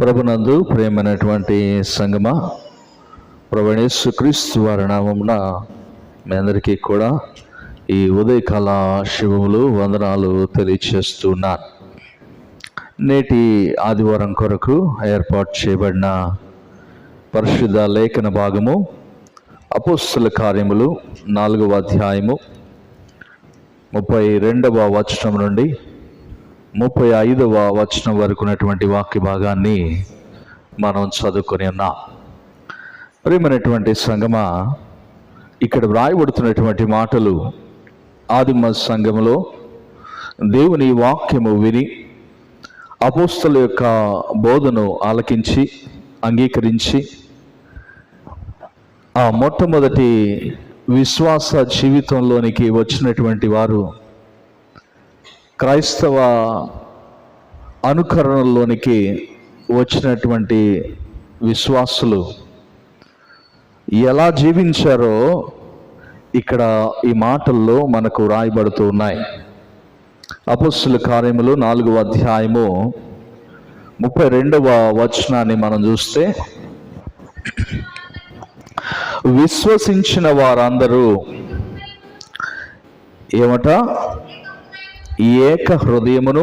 ప్రభునందు ప్రియమైనటువంటి సంగమా, ప్రభువైన యేసుక్రీస్తు వారి నామమున మీ అందరికీ కూడా ఈ ఉదయకాల శుభములు వందనాలు తెలియచేస్తున్నాను. నేటి ఆదివారం కొరకు ఏర్పాటు చేయబడిన పరిశుద్ధ లేఖన భాగము అపోస్తల కార్యములు 4వ అధ్యాయము 32వ వచనం నుండి 35వ వచనం వరకు ఉన్నటువంటి వాక్య భాగాన్ని మనం చదువుకొని ఉన్నాం. ప్రియమైనటువంటి సంగమా, ఇక్కడ వ్రాయబడుతున్నటువంటి మాటలు ఆదిమ సంఘములో దేవుని వాక్యము విని అపోస్తల యొక్క బోధను ఆలకించి అంగీకరించి ఆ మొట్టమొదటి విశ్వాస జీవితంలోనికి వచ్చినటువంటి వారు క్రైస్తవ అనుకరణలోనికి వచ్చినటువంటి విశ్వాసులు ఎలా జీవించారో ఇక్కడ ఈ మాటల్లో మనకు రాయబడుతూ ఉన్నాయి. అపోస్తల కార్యములు 4వ అధ్యాయము 32వ వచనాన్ని మనం చూస్తే, విశ్వసించిన వారందరూ ఏమట ఏక హృదయమును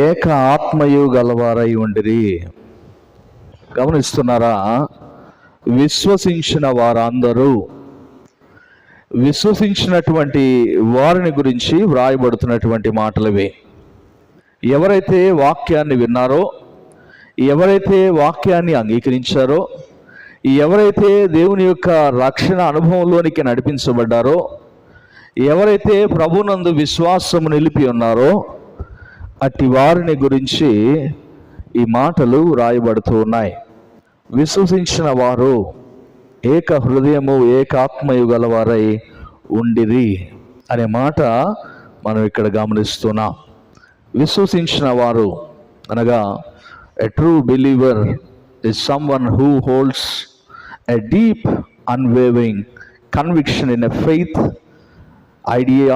ఏక ఆత్మయు గలవారై ఉండిరి. గమనిస్తున్నారా? విశ్వసించిన వారందరూ, విశ్వసించినటువంటి వారిని గురించి వ్రాయబడుతున్నటువంటి మాటలవే. ఎవరైతే వాక్యాన్ని విన్నారో, ఎవరైతే వాక్యాన్ని అంగీకరించారో, ఎవరైతే దేవుని యొక్క రక్షణ అనుభవంలోనికి నడిపించబడ్డారో, ఎవరైతే ప్రభునందు విశ్వాసము నిలిపి ఉన్నారో అట్టి వారిని గురించి ఈ మాటలు రాయబడుతూ ఉన్నాయి. విశ్వసించిన వారు ఏక హృదయము ఏకాత్మయు గలవారై ఉండిరి అనే మాట మనం ఇక్కడ గమనిస్తున్నాం. విశ్వసించిన వారు అనగా a true believer is someone who holds a deep unwavering conviction in a faith idea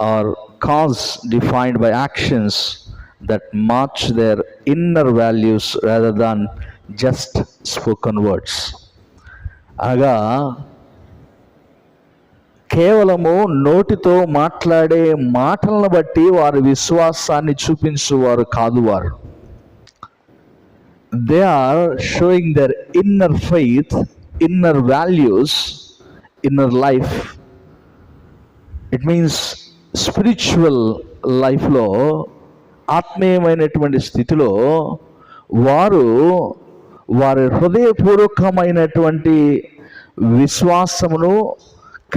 or cause defined by actions that match their inner values rather than just spoken words. అనగా కేవలము నోటితో మాట్లాడే మాటలను బట్టి వారి విశ్వాసాన్ని చూపించువారు కాదు. వారు they are showing their inner faith, inner values, inner life. It means spiritual లైఫ్లో, ఆత్మీయమైనటువంటి స్థితిలో వారు వారి హృదయపూర్వకమైనటువంటి విశ్వాసమును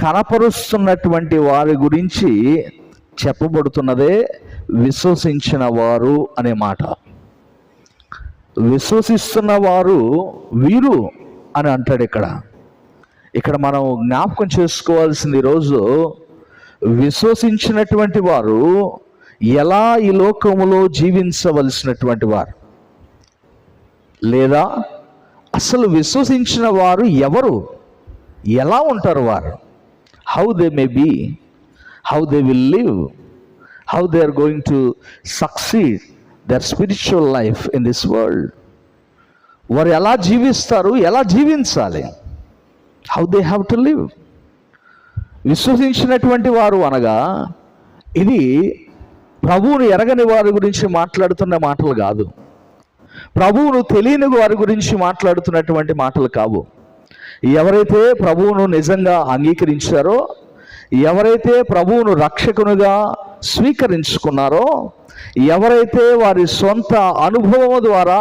కనపరుస్తున్నటువంటి వారి గురించి చెప్పబడుతున్నదే విశ్వసించిన వారు అనే మాట. విశ్వసిస్తున్న వారు వీరు అని అంటాడు. ఇక్కడ మనం జ్ఞాపకం చేసుకోవాల్సింది, ఈరోజు విశ్వసించినటువంటి వారు ఎలా ఈ లోకములో జీవించవలసినటువంటి వారు, లేదా అసలు విశ్వసించిన వారు ఎవరు, ఎలా ఉంటారు వారు, how they may be, how they will live, how they are going to succeed their spiritual life in this world. వారు ఎలా జీవిస్తారు, ఎలా జీవించాలి, how they have to live. విశ్వసించినటువంటి వారు అనగా ఇది ప్రభువును ఎరగని వారి గురించి మాట్లాడుతున్న మాటలు కాదు, ప్రభువును తెలియని వారి గురించి మాట్లాడుతున్నటువంటి మాటలు కావు. ఎవరైతే ప్రభువును నిజంగా అంగీకరించారో, ఎవరైతే ప్రభువును రక్షకునిగా స్వీకరించుకున్నారో, ఎవరైతే వారి సొంత అనుభవం ద్వారా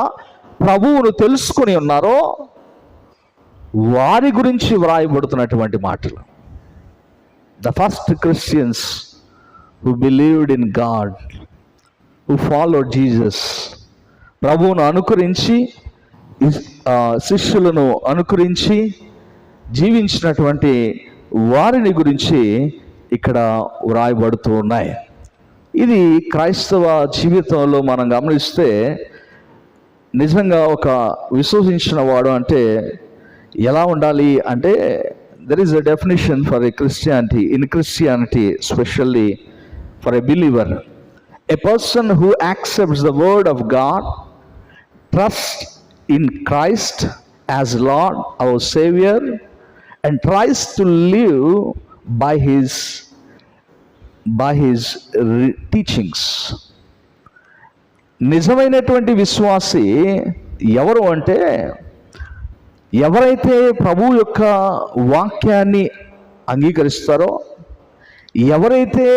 ప్రభువును తెలుసుకుని ఉన్నారో వారి గురించి వ్రాయబడుతున్నటువంటి మాటలు. The first Christians who believed in God, who followed Jesus, ప్రభువును అనుకరించి, శిష్యులను అనుకరించి జీవించినటువంటి వారిని గురించి ఇక్కడ వ్రాయబడుతూ ఉన్నాయి. ఇది క్రైస్తవ జీవితంలో మనం గమనిస్తే నిజంగా ఒక విశ్వసించిన వాడు అంటే ఎలా ఉండాలి అంటే, there is a definition for a Christianity, in Christianity especially for a believer. A person who accepts the word of God, trusts in Christ as Lord, our Savior, and tries to live by his teachings. నిజమైనటువంటి విశ్వాసి ఎవరు అంటే, ఎవరైతే ప్రభు యొక్క వాక్యాన్ని అంగీకరిస్తారో, ఎవరైతే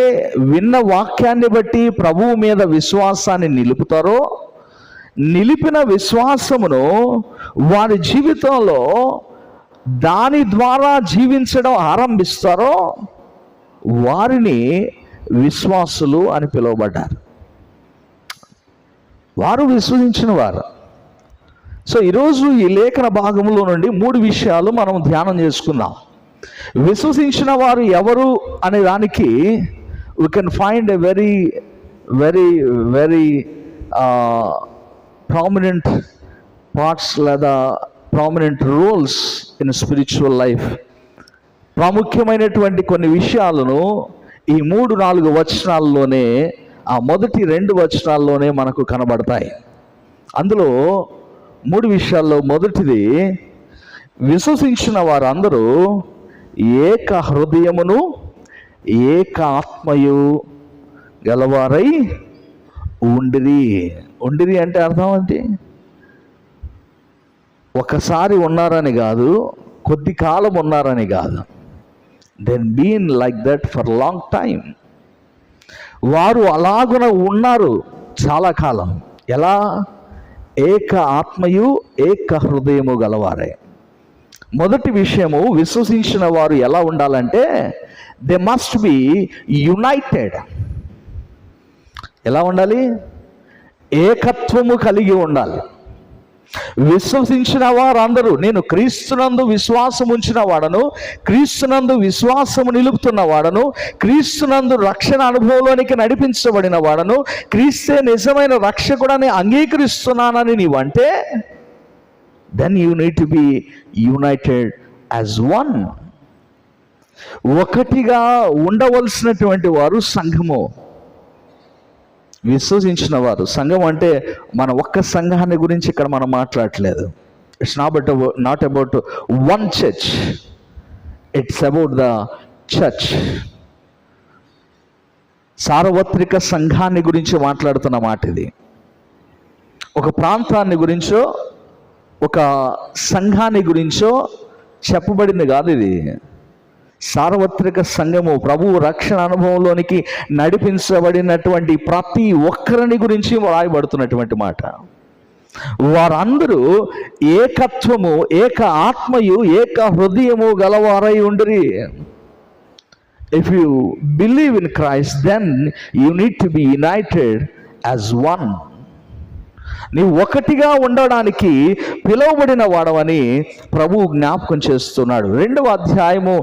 విన్న వాక్యాన్ని బట్టి ప్రభువు మీద విశ్వాసాన్ని నిలుపుతారో, నిలిపిన విశ్వాసమును వారి జీవితంలో దాని ద్వారా జీవించడం ఆరంభిస్తారో వారిని విశ్వాసులు అని పిలువబడ్డారు. వారు విశ్వసించిన వారు. సో ఈరోజు ఈ లేఖన భాగంలో నుండి 3 విషయాలు మనం ధ్యానం చేసుకుందాం. విశ్వసించిన వారు ఎవరు అనే దానికి we can find a very very very prominent parts లేదా prominent roles in spiritual life. ప్రాముఖ్యమైనటువంటి కొన్ని విషయాలను ఈ 3-4 వచనాల్లోనే, ఆ మొదటి 2 వచనాల్లోనే మనకు కనబడతాయి. అందులో 3 విషయాల్లో మొదటిది, విశ్వసించిన వారందరూ ఏక హృదయమును ఏక ఆత్మయు గలవారై ఉండిరి. ఉండిరి అంటే అర్థం ఏంటి? ఒకసారి ఉన్నారని కాదు, కొద్ది కాలం ఉన్నారని కాదు. Then been like that for long time. వారు అలాగున ఉన్నారు చాలా కాలం. ఎలా? ఏక ఆత్మయు ఏక హృదయము గలవారే. మొదటి విషయము, విశ్వసించిన వారు ఎలా ఉండాలంటే దే మస్ట్ బి యునైటెడ్. ఎలా ఉండాలి? ఏకత్వము కలిగి ఉండాలి. విశ్వసించిన వారందరూ, నేను క్రీస్తునందు విశ్వాసం ఉంచిన వాడను, క్రీస్తునందు విశ్వాసము నిలుపుతున్న వాడను, క్రీస్తునందు రక్షణ అనుభవంలోనికి నడిపించబడిన వాడను, క్రీస్తే నిజమైన రక్షకుడని అంగీకరిస్తున్నానని నీవంటే, then you need to be united as one. ఒకటిగా ఉండవలసినటువంటి వారు సంఘము. విశ్వసించిన వారు. సంఘం అంటే మన ఒక్క సంఘాన్ని గురించి ఇక్కడ మనం మాట్లాడట్లేదు. It's not about one church, it's about the church. సార్వత్రిక సంఘాన్ని గురించి మాట్లాడుతున్న మాట ఇది. ఒక ప్రాంతాన్ని గురించో ఒక సంఘాన్ని గురించో చెప్పబడింది కాదు ఇది. సార్వత్రిక సంఘము, ప్రభువు రక్షణ అనుభవంలోనికి నడిపించబడినటువంటి ప్రతి ఒక్కరిని గురించి రాయబడుతున్నటువంటి మాట. వారందరూ ఏకత్వము, ఏక ఆత్మయు ఏక హృదయము గలవారై ఉండిరి. If you believe in Christ, then you need to be united as one. నీవు ఒకటిగా ఉండడానికి పిలువబడిన వాడవని ప్రభువు జ్ఞాపకం చేస్తున్నాడు. 2వ అధ్యాయము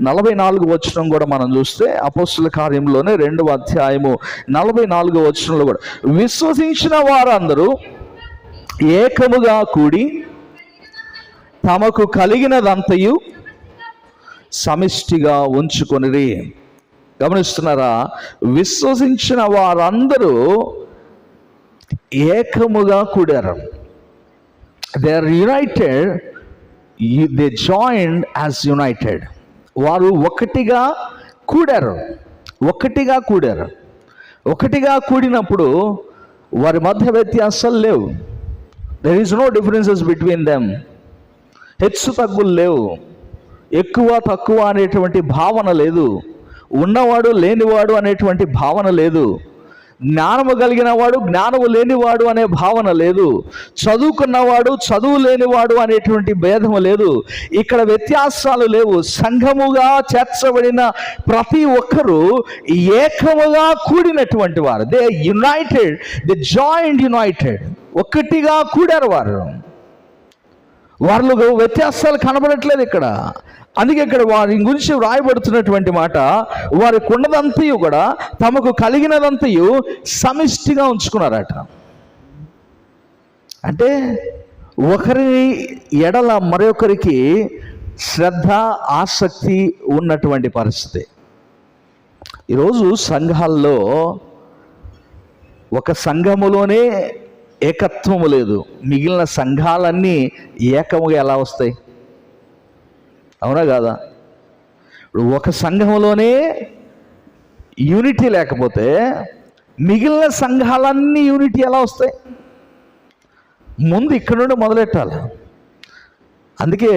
44 వచనం కూడా మనం చూస్తే, అపోస్తుల కార్యంలోనే 2వ అధ్యాయము 44 వచనంలో కూడా, విశ్వసించిన వారందరూ ఏకముగా కూడి తమకు కలిగినదంతయు సమిష్టిగా ఉంచుకొనిరి. గమనిస్తున్నారా? విశ్వసించిన వారందరూ ఏకముగా కూడారు. They are united, they joined as united. వారు ఒకటిగా కూడారు. ఒకటిగా కూడినప్పుడు వారి మధ్య వ్యత్యాసాలు లేవు. There is no differences between them. హెచ్చు తగ్గులు లేవు, ఎక్కువ తక్కువ అనేటువంటి భావన లేదు, ఉన్నవాడు లేనివాడు అనేటువంటి భావన లేదు, జ్ఞానము కలిగిన వాడు జ్ఞానము లేనివాడు అనే భావన లేదు, చదువుకున్నవాడు చదువు లేనివాడు అనేటువంటి భేదము లేదు. ఇక్కడ వ్యత్యాసాలు లేవు. సంఘముగా చేర్చబడిన ప్రతి ఒక్కరూ ఏకముగా కూడినటువంటి వారు. They United, they joint United. ఒకటిగా కూడారు వారు. వారిలో వ్యత్యాసాలు కనబడట్లేదు ఇక్కడ. అందుకే ఇక్కడ వారి గురించి వ్రాయబడుతున్నటువంటి మాట, వారి ఉన్నదంతయు కూడా తమకు కలిగినదంతయు సమిష్టిగా ఉంచుకున్నారట. అంటే ఒకరి ఎడల మరొకరికి శ్రద్ధ, ఆసక్తి ఉన్నటువంటి పరిస్థితి. ఈరోజు సంఘాల్లో ఒక సంఘములోనే ఏకత్వము లేదు, మిగిలిన సంఘాలన్నీ ఏకముగా ఎలా వస్తాయి? అవునా కాదా? ఒక సంఘంలోనే యూనిటీ లేకపోతే మిగిలిన సంఘాలన్నీ యూనిటీ ఎలా వస్తాయి? ముందు ఇక్కడ నుండి మొదలెట్టాలి. అందుకే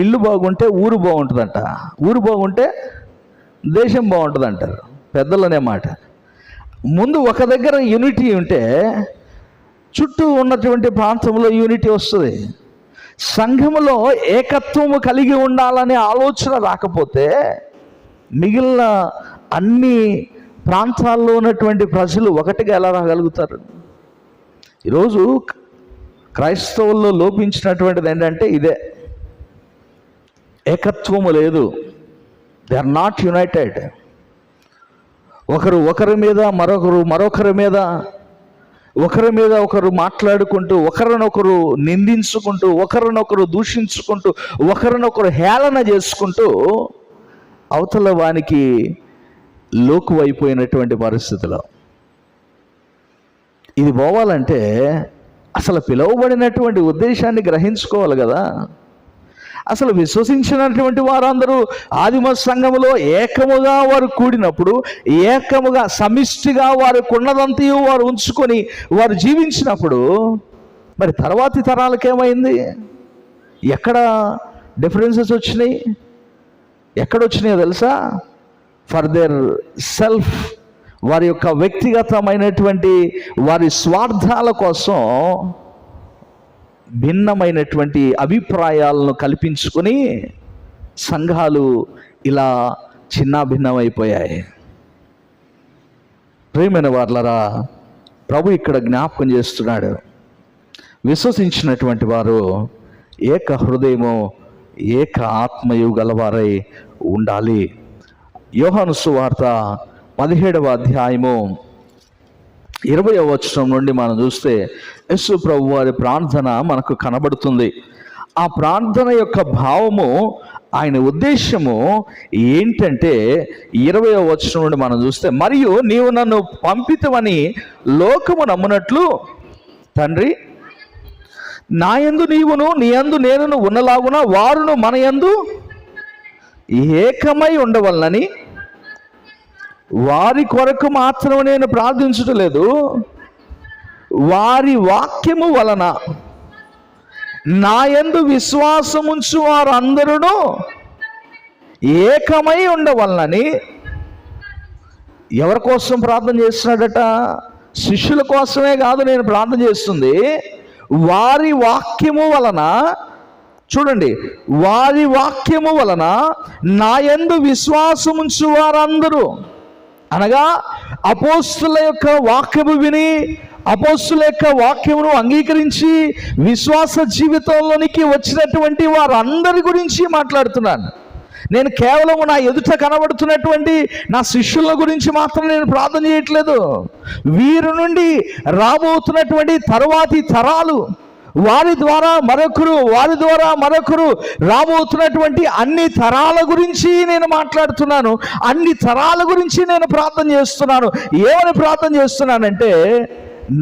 ఇల్లు బాగుంటే ఊరు బాగుంటుందంట, ఊరు బాగుంటే దేశం బాగుంటుంది అంటారు పెద్దలనే మాట. ముందు ఒక దగ్గర యూనిటీ ఉంటే చుట్టూ ఉన్నటువంటి ప్రాంతంలో యూనిటీ వస్తుంది. సంఘములో ఏకత్వము కలిగి ఉండాలనే ఆలోచన రాకపోతే మిగిలిన అన్ని ప్రాంతాల్లో ఉన్నటువంటి ప్రజలు ఒకటిగా ఎలా రాగలుగుతారు? ఈరోజు క్రైస్తవుల్లో లోపించినటువంటిది ఏంటంటే ఇదే, ఏకత్వము లేదు. They are not united. ఒకరి మీద మరొకరి మీద ఒకరు మాట్లాడుకుంటూ, ఒకరినొకరు నిందించుకుంటూ, ఒకరినొకరు దూషించుకుంటూ, ఒకరినొకరు హేళన చేసుకుంటూ అవతల వానికి లోకువైపోయినటువంటి పరిస్థితిలో ఇది పోవాలంటే అసలు పిలువబడినటువంటి ఉద్దేశాన్ని గ్రహించుకోవాలి కదా. అసలు విశ్వసించినటువంటి వారందరూ ఆదిమ సంఘములో ఏకముగా వారు కూడినప్పుడు, ఏకముగా సమిష్టిగా వారికి ఉన్నదంతయు వారు ఉంచుకొని వారు జీవించినప్పుడు మరి తర్వాతి తరాలకేమైంది? ఎక్కడ డిఫరెన్సెస్ వచ్చినాయి? ఎక్కడొచ్చినాయో తెలుసా? ఫర్ దేర్ సెల్ఫ్, వారి యొక్క వ్యక్తిగతమైనటువంటి వారి స్వార్థాల కోసం భిన్నమైనటువంటి అభిప్రాయాలను కల్పించుకొని సంఘాలు ఇలా చిన్నాభిన్నమైపోయాయి. ప్రియమైన వారలారా, ప్రభు ఇక్కడ జ్ఞాపకం చేస్తున్నాడు, విశ్వసించినటువంటి వారు ఏక హృదయము ఏక ఆత్మయు గలవారై ఉండాలి. యోహాను సువార్త 17వ అధ్యాయము 20వ వచనం నుండి మనం చూస్తే యేసు ప్రభు వారి ప్రార్థన మనకు కనబడుతుంది. ఆ ప్రార్థన యొక్క భావము, ఆయన ఉద్దేశము ఏంటంటే 20వ వచనం నుండి మనం చూస్తే, మరియు నీవు నన్ను పంపితవని లోకము నమ్మునట్లు తండ్రి, నా యందు నీవును నీ యందు నేనును ఉన్నలాగున వారును మన యందు ఏకమై ఉండవలనని వారి కొరకు మాత్రం నేను ప్రార్థించటం లేదు, వారి వాక్యము వలన నా యందు విశ్వాసముంచు వారందరూ ఏకమై ఉండవలనని. ఎవరి కోసం ప్రార్థన చేస్తున్నాడట? శిష్యుల కోసమే కాదు నేను ప్రార్థన చేస్తుంది, వారి వాక్యము వలన. చూడండి, వారి వాక్యము వలన నా యందు విశ్వాసముంచు వారందరూ, అనగా అపోస్తుల యొక్క వాక్యము విని, అపోస్తుల యొక్క వాక్యమును అంగీకరించి విశ్వాస జీవితంలోనికి వచ్చినటువంటి వారందరి గురించి మాట్లాడుతున్నాను. నేను కేవలం నా ఎదుట కనబడుతున్నటువంటి నా శిష్యుల గురించి మాత్రం నేను ప్రార్థన చేయట్లేదు. వీరి నుండి రాబోతున్నటువంటి తరువాతి తరాలు, వారి ద్వారా మరొకరు రాబోతున్నటువంటి అన్ని తరాల గురించి నేను మాట్లాడుతున్నాను. అన్ని తరాల గురించి నేను ప్రార్థన చేస్తున్నాను. ఏమని ప్రార్థన చేస్తున్నానంటే,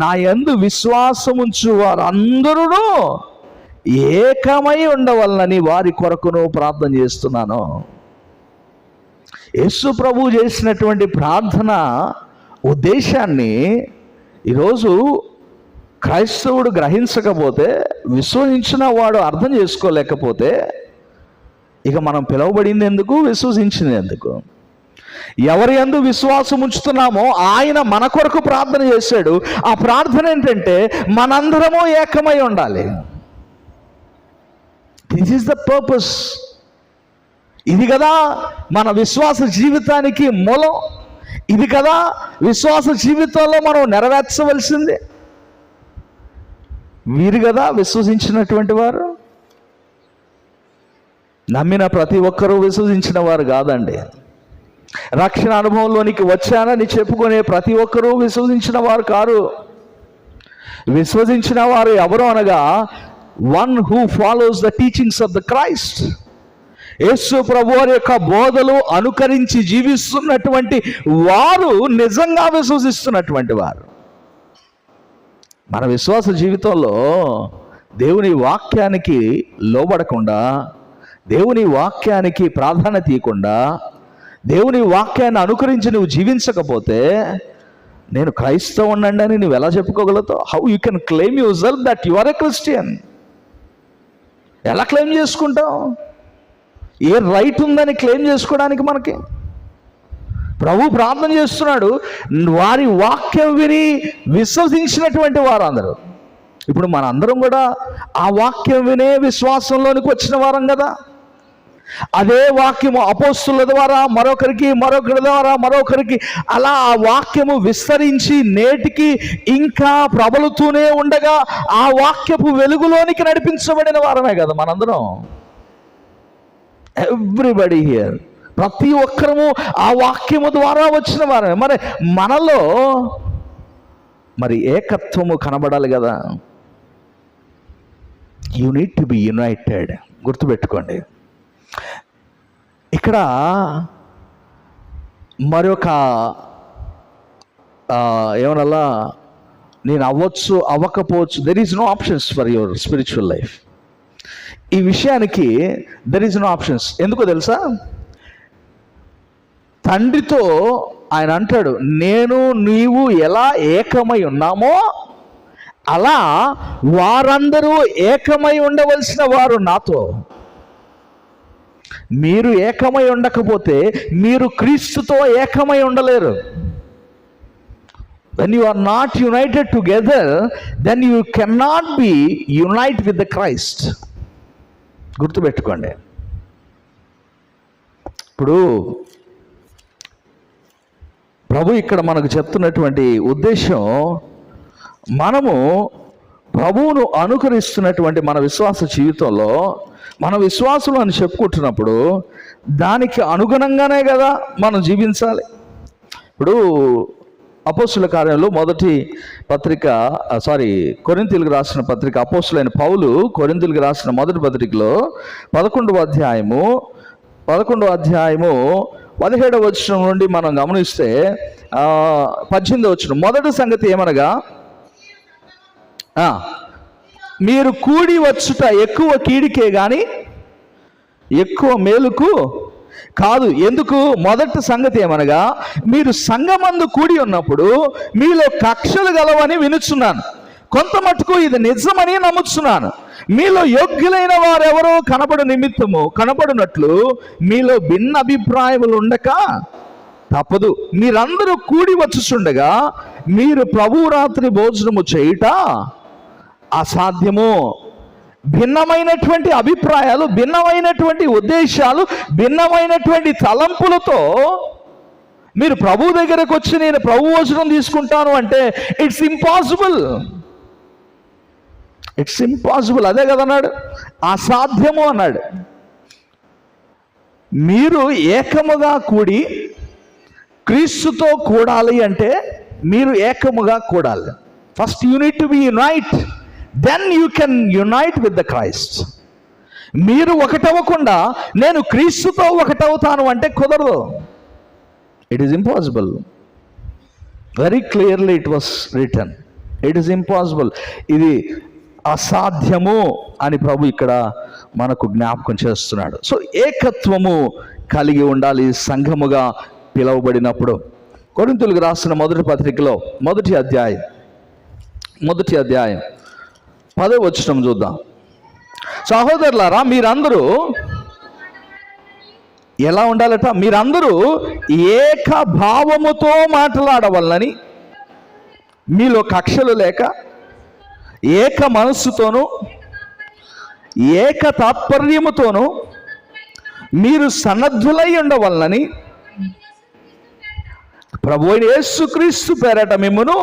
నా యందు విశ్వాసముంచు వారందరూ ఏకమై ఉండవలనని వారి కొరకును ప్రార్థన చేస్తున్నాను. యేసు ప్రభు చేసినటువంటి ప్రార్థన ఉద్దేశాన్ని ఈరోజు క్రైస్తవుడు గ్రహించకపోతే, విశ్వసించిన వాడు అర్థం చేసుకోలేకపోతే, ఇక మనం పిలువబడింది ఎందుకు, విశ్వసించింది ఎందుకు? ఎవరి యందు విశ్వాసం ఉంచుతున్నామో ఆయన మన కొరకు ప్రార్థన చేశాడు. ఆ ప్రార్థన ఏంటంటే మనందరము ఏకమై ఉండాలి. This is the purpose. ఇది కదా మన విశ్వాస జీవితానికి మూలం. ఇది కదా విశ్వాస జీవితంలో మనం నెరవేర్చవలసింది. వీరు కదా విశ్వసించినటువంటి వారు. నమ్మిన ప్రతి ఒక్కరూ విశ్వసించిన వారు కాదండి. రక్షణ అనుభవంలోనికి వచ్చానని చెప్పుకునే ప్రతి ఒక్కరూ విశ్వసించిన వారు కారు. విశ్వసించిన వారు ఎవరు అనగా, one who follows the teachings of the Christ. యేసు ప్రభువారి యొక్క బోధలు అనుకరించి జీవిస్తున్నటువంటి వారు నిజంగా విశ్వసిస్తున్నటువంటి వారు. మన విశ్వాస జీవితంలో దేవుని వాక్యానికి లోబడకుండా, దేవుని వాక్యానికి ప్రాధాన్యత ఇవ్వకుండా, దేవుని వాక్యాన్ని అనుకరించి నువ్వు జీవించకపోతే నేను క్రైస్తవునండి అని నువ్వు ఎలా చెప్పుకోగలుగుతావు? How you can claim your self that you are a Christian? ఎలా క్లెయిమ్ చేసుకుంటావు? ఏ రైట్ ఉందని క్లెయిమ్ చేసుకోవడానికి మనకి? ప్రభు ప్రార్థన చేస్తున్నాడు, వారి వాక్యం విని విశ్వసించినటువంటి వారందరూ. ఇప్పుడు మనందరం కూడా ఆ వాక్యం వినే విశ్వాసంలోనికి వచ్చిన వారం కదా. అదే వాక్యము అపోస్తుల ద్వారా మరొకరికి అలా ఆ వాక్యము విస్తరించి నేటికి ఇంకా ప్రబలుతూనే ఉండగా ఆ వాక్యపు వెలుగులోనికి నడిపించబడిన వారమే కదా మనందరం. ఎవ్రీబడి హియర్, ప్రతి ఒక్కరము ఆ వాక్యము ద్వారా వచ్చిన వారమే. మరి మనలో మరి ఏకత్వము కనబడాలి కదా. You need to be united. గుర్తుపెట్టుకోండి. ఇక్కడ మరొక ఏమనల్లా, నేను అవ్వచ్చు అవ్వకపోవచ్చు, there is no options for your spiritual life. ఈ విషయానికి దెర్ ఈజ్ నో ఆప్షన్స్. ఎందుకో తెలుసా? తండ్రితో ఆయన అంటాడు, నేను నీవు ఎలా ఏకమై ఉన్నామో అలా వారందరూ ఏకమై ఉండవలసిన వారు నాతో. మీరు ఏకమై ఉండకపోతే మీరు క్రీస్తుతో ఏకమై ఉండలేరు. When you are not united together, then you cannot be unite with the Christ. గుర్తుపెట్టుకోండి. ఇప్పుడు ప్రభు ఇక్కడ మనకు చెప్తున్నటువంటి ఉద్దేశం, మనము ప్రభువును అనుకరిస్తున్నటువంటి మన విశ్వాస జీవితంలో మన విశ్వాసులు అని చెప్పుకుంటున్నప్పుడు దానికి అనుగుణంగానే కదా మనం జీవించాలి. ఇప్పుడు అపోస్తుల కార్యంలో కొరింథీయులకు రాసిన పత్రిక, అపోస్తులైన పౌలు కొరింథీయులకు రాసిన మొదటి పత్రికలో 11వ అధ్యాయము 17వ వచనం నుండి మనం గమనిస్తే 18వ వచనం, మొదటి సంగతి ఏమనగా మీరు కూడి వచ్చుట ఎక్కువ కీడికే గాని ఎక్కువ మేలుకు కాదు. ఎందుకు? మొదటి సంగతి ఏమనగా మీరు సంఘమందు కూడి ఉన్నప్పుడు మీలో కక్షలు గలవని వినుచున్నాను. కొంత మటుకు ఇది నిజమని నమ్ముచున్నాను. మీలో యోగ్యులైన వారెవరో కనబడినట్లు మీలో భిన్న అభిప్రాయములు ఉండక తప్పదు. మీరందరూ కూడి వచ్చుచుండగా మీరు ప్రభు రాత్రి భోజనము చేయుట అసాధ్యము. భిన్నమైనటువంటి అభిప్రాయాలు, భిన్నమైనటువంటి ఉద్దేశాలు, భిన్నమైనటువంటి తలంపులతో మీరు ప్రభు దగ్గరకు వచ్చి నేను ప్రభు భోజనం తీసుకుంటాను అంటే ఇట్స్ ఇంపాసిబుల్. అదే కదా అన్నాడు, అసాధ్యము అన్నాడు. మీరు ఏకముగా కూడి క్రీస్తుతో కూడాలి అంటే మీరు ఏకముగా కూడాలి. First you need to be unite, then you can unite with the Christ. మీరు ఒకటవ్వకుండా నేను క్రీస్తుతో ఒకటవుతాను అంటే కుదరదు. It is impossible. Very clearly it was written, it is impossible. ఇది అసాధ్యము అని ప్రభు ఇక్కడ మనకు జ్ఞాపకం చేస్తున్నాడు. సో ఏకత్వము కలిగి ఉండాలి సంఘముగా పిలువబడినప్పుడు. కొరింథీయులకు రాసిన మొదటి పత్రికలో మొదటి అధ్యాయం 10వ వచనం చూద్దాం. సహోదరులారా, మీరందరూ ఎలా ఉండాలట? మీరందరూ ఏక భావముతో మాట్లాడవలనని, మీలో కక్షలు లేక ఏక మనస్సుతోనూ ఏక తాత్పర్యముతోనూ మీరు సన్నద్ధులై ఉండవలనని ప్రభువైన యేసుక్రీస్తు పేరట మిమ్మును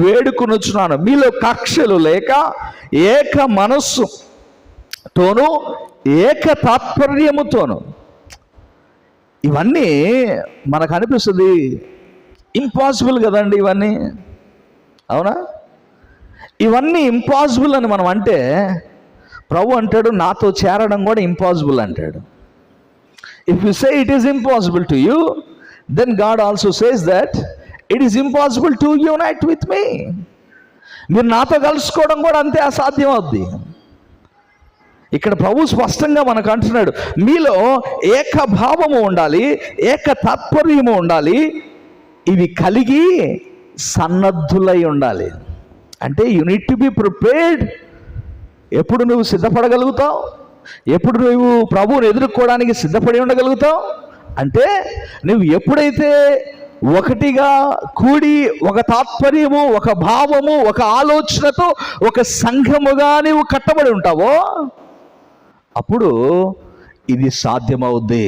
వేడుకొనుచున్నాను. మీలో కక్షలు లేక ఏక మనస్సుతోనూ ఏక తాత్పర్యముతోనూ. ఇవన్నీ మనకు అనిపిస్తుంది ఇంపాసిబుల్ కదండి ఇవన్నీ, అవునా? ఇవన్నీ ఇంపాసిబుల్ అని మనం అంటే ప్రభు అంటాడు నాతో చేరడం కూడా ఇంపాసిబుల్ అంటాడు. If you say it is impossible to you, then God also says that it is impossible to unite with me. మీరు నాతో కలుసుకోవడం కూడా అంతే అసాధ్యం అవుద్ది. ఇక్కడ ప్రభు స్పష్టంగా మనకు అంటున్నాడు, మీలో ఏకభావము ఉండాలి, ఏక తాత్పర్యము ఉండాలి, ఇవి కలిగి సన్నద్ధులై ఉండాలి. అంటే you need to be prepared. ఎప్పుడు నువ్వు సిద్ధపడగలుగుతావు? ఎప్పుడు నువ్వు ప్రభువుని ఎదుర్కోవడానికి సిద్ధపడి ఉండగలుగుతావు? అంటే నువ్వు ఎప్పుడైతే ఒకటిగా కూడి ఒక తాత్పర్యము, ఒక భావము, ఒక ఆలోచనతో ఒక సంఘముగా నువ్వు కట్టబడి ఉంటావో అప్పుడు ఇది సాధ్యమవుద్ది.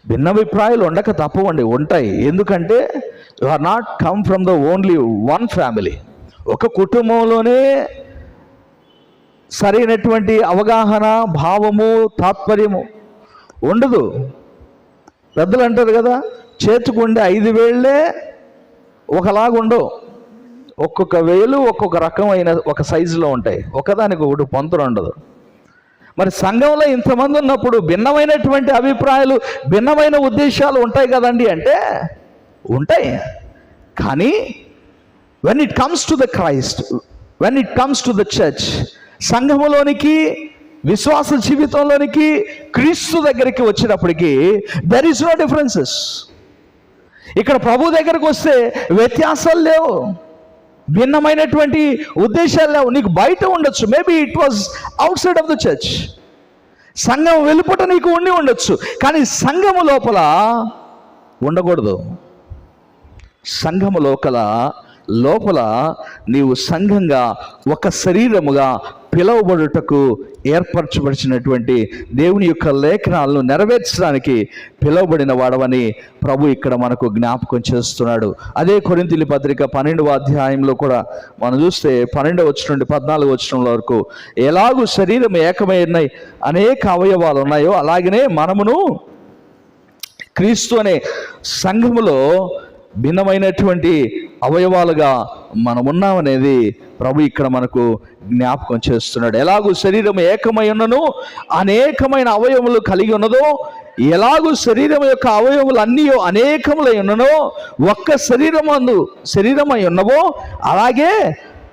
భిన్నాభిప్రాయాలు ఉండక తప్పవండి, ఉంటాయి. ఎందుకంటే you are not come from the only one family. ఒక కుటుంబంలోనే సరైనటువంటి అవగాహన, భావము, తాత్పర్యము ఉండదు. పెద్దలు అంటారు కదా, చేతుకుండే 5 వేళ్ళే ఒకలాగుండవు. ఒక్కొక్క వేలు ఒక్కొక్క రకమైన ఒక సైజులో ఉంటాయి, ఒకదానికి ఒకటి పొంతన ఉండదు. మరి సంఘంలో ఇంతమంది ఉన్నప్పుడు భిన్నమైనటువంటి అభిప్రాయాలు, భిన్నమైన ఉద్దేశాలు ఉంటాయి కదండి అంటే ఉంటాయి. కానీ when it comes to the Christ, when it comes to the church, సంఘములోనికి, విశ్వాస జీవితంలోనికి, క్రీస్తు దగ్గరికి వచ్చినప్పటికీ దెర్ ఈస్ నో డిఫరెన్సెస్. ఇక్కడ ప్రభు దగ్గరకు వస్తే వ్యత్యాసాలు లేవు, భిన్నమైనటువంటి ఉద్దేశాలు లేవు. నీకు బయట ఉండొచ్చు, maybe it was out side of the church, సంఘం వెలుపట నీకు ఉండి ఉండొచ్చు, కానీ సంఘము లోపల ఉండకూడదు. సంఘము లోపల నీవు సంఘంగా ఒక శరీరముగా పిలువబడుటకు ఏర్పరచబడినటువంటి దేవుని యొక్క లేఖనాలను నెరవేర్చడానికి పిలువబడిన వాడవని ప్రభు ఇక్కడ మనకు జ్ఞాపకం చేస్తున్నాడు. అదే కొరింథీయుల పత్రిక 12వ అధ్యాయంలో కూడా మనం చూస్తే 12వ వచనం నుండి 14వ వచనం వరకు, ఎలాగూ శరీరం ఏకమైన అనేక అవయవాలు ఉన్నాయో అలాగనే మనమును క్రీస్తు అనే సంఘములో భిన్నమైనటువంటి అవయవాలుగా మనం ఉన్నామనేది ప్రభు ఇక్కడ మనకు జ్ఞాపకం చేస్తున్నాడు. ఎలాగూ శరీరం ఏకమై ఉన్నను అనేకమైన అవయవములు కలిగి ఉన్నదో, ఎలాగూ శరీరం యొక్క అవయవములు అన్నీ అనేకములై ఉన్ననో, ఒక్క శరీరమై ఉన్నవో అలాగే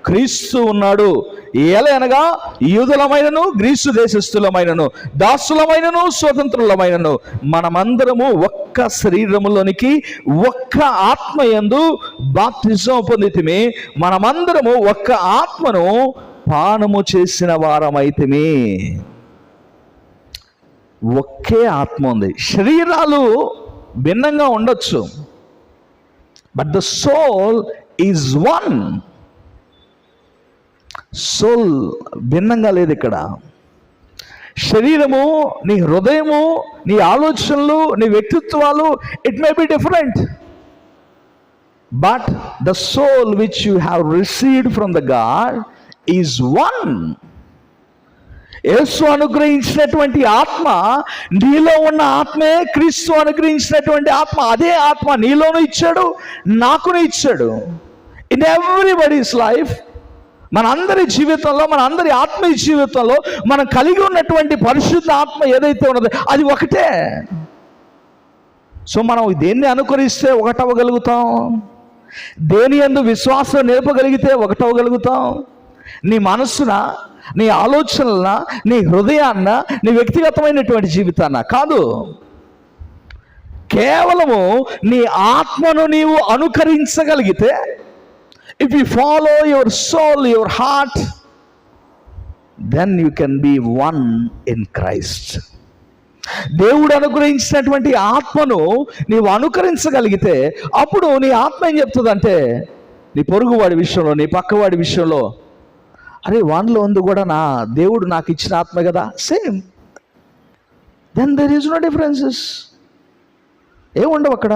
క్రీస్తు ఉన్నాడు. ఏలనగా యూదులమైనను గ్రీసు దేశస్థులమైనను, దాసులమైనను స్వతంత్రులమైనను మనమందరము ఒక్క శరీరములోనికి ఒక్క ఆత్మయందు బాప్తిజం పొందితిమి, మనమందరము ఒక్క ఆత్మను పానము చేసిన వారమైతిమి. ఒకే ఆత్మ ఉంది. శరీరాలు భిన్నంగా ఉండొచ్చు, but the soul is one. Soul భిన్నంగా లేదు ఇక్కడ. శరీరము, నీ హృదయము, నీ ఆలోచనలు, నీ వ్యక్తిత్వాలు, it may be different, but the soul which you have received from the God is one. యేసు అనుగ్రహించినటువంటి ఆత్మ, నీలో ఉన్న ఆత్మే క్రీస్తు అనుగ్రహించినటువంటి ఆత్మ. అదే ఆత్మ నీలోనూ ఇచ్చాడు, నాకును ఇచ్చాడు. ఇన్ ఎవ్రీబడీస్ లైఫ్, మనందరి జీవితంలో, మనందరి ఆత్మీయ జీవితంలో మనం కలిగి ఉన్నటువంటి పరిశుద్ధ ఆత్మ ఏదైతే ఉన్నదో అది ఒకటే. సో మనం దేన్ని అనుకరిస్తే ఒకటవగలుగుతాం, దేని యందు విశ్వాసం నిలపగలిగితే ఒకటవగలుగుతాం. నీ మనస్సున, నీ ఆలోచనలన, నీ హృదయాన్న, నీ వ్యక్తిగతమైనటువంటి జీవితాన్న కాదు, కేవలము నీ ఆత్మను నీవు అనుకరించగలిగితే, if you follow your soul, your heart, then you can be one in Christ. దేవుడు అనుగ్రహించినటువంటి ఆత్మను నీవు అనుకరించగలిగితే అప్పుడు నీ ఆత్మ ఏం చెప్తుందంటే, నీ పొరుగువాడి విషయంలో, నీ పక్కవాడి విషయంలో, అరే వానిలో ఉంది కూడా నా దేవుడు నాకు ఇచ్చిన ఆత్మ కదా, same. Then there is no differences. ఏముండవు అక్కడ.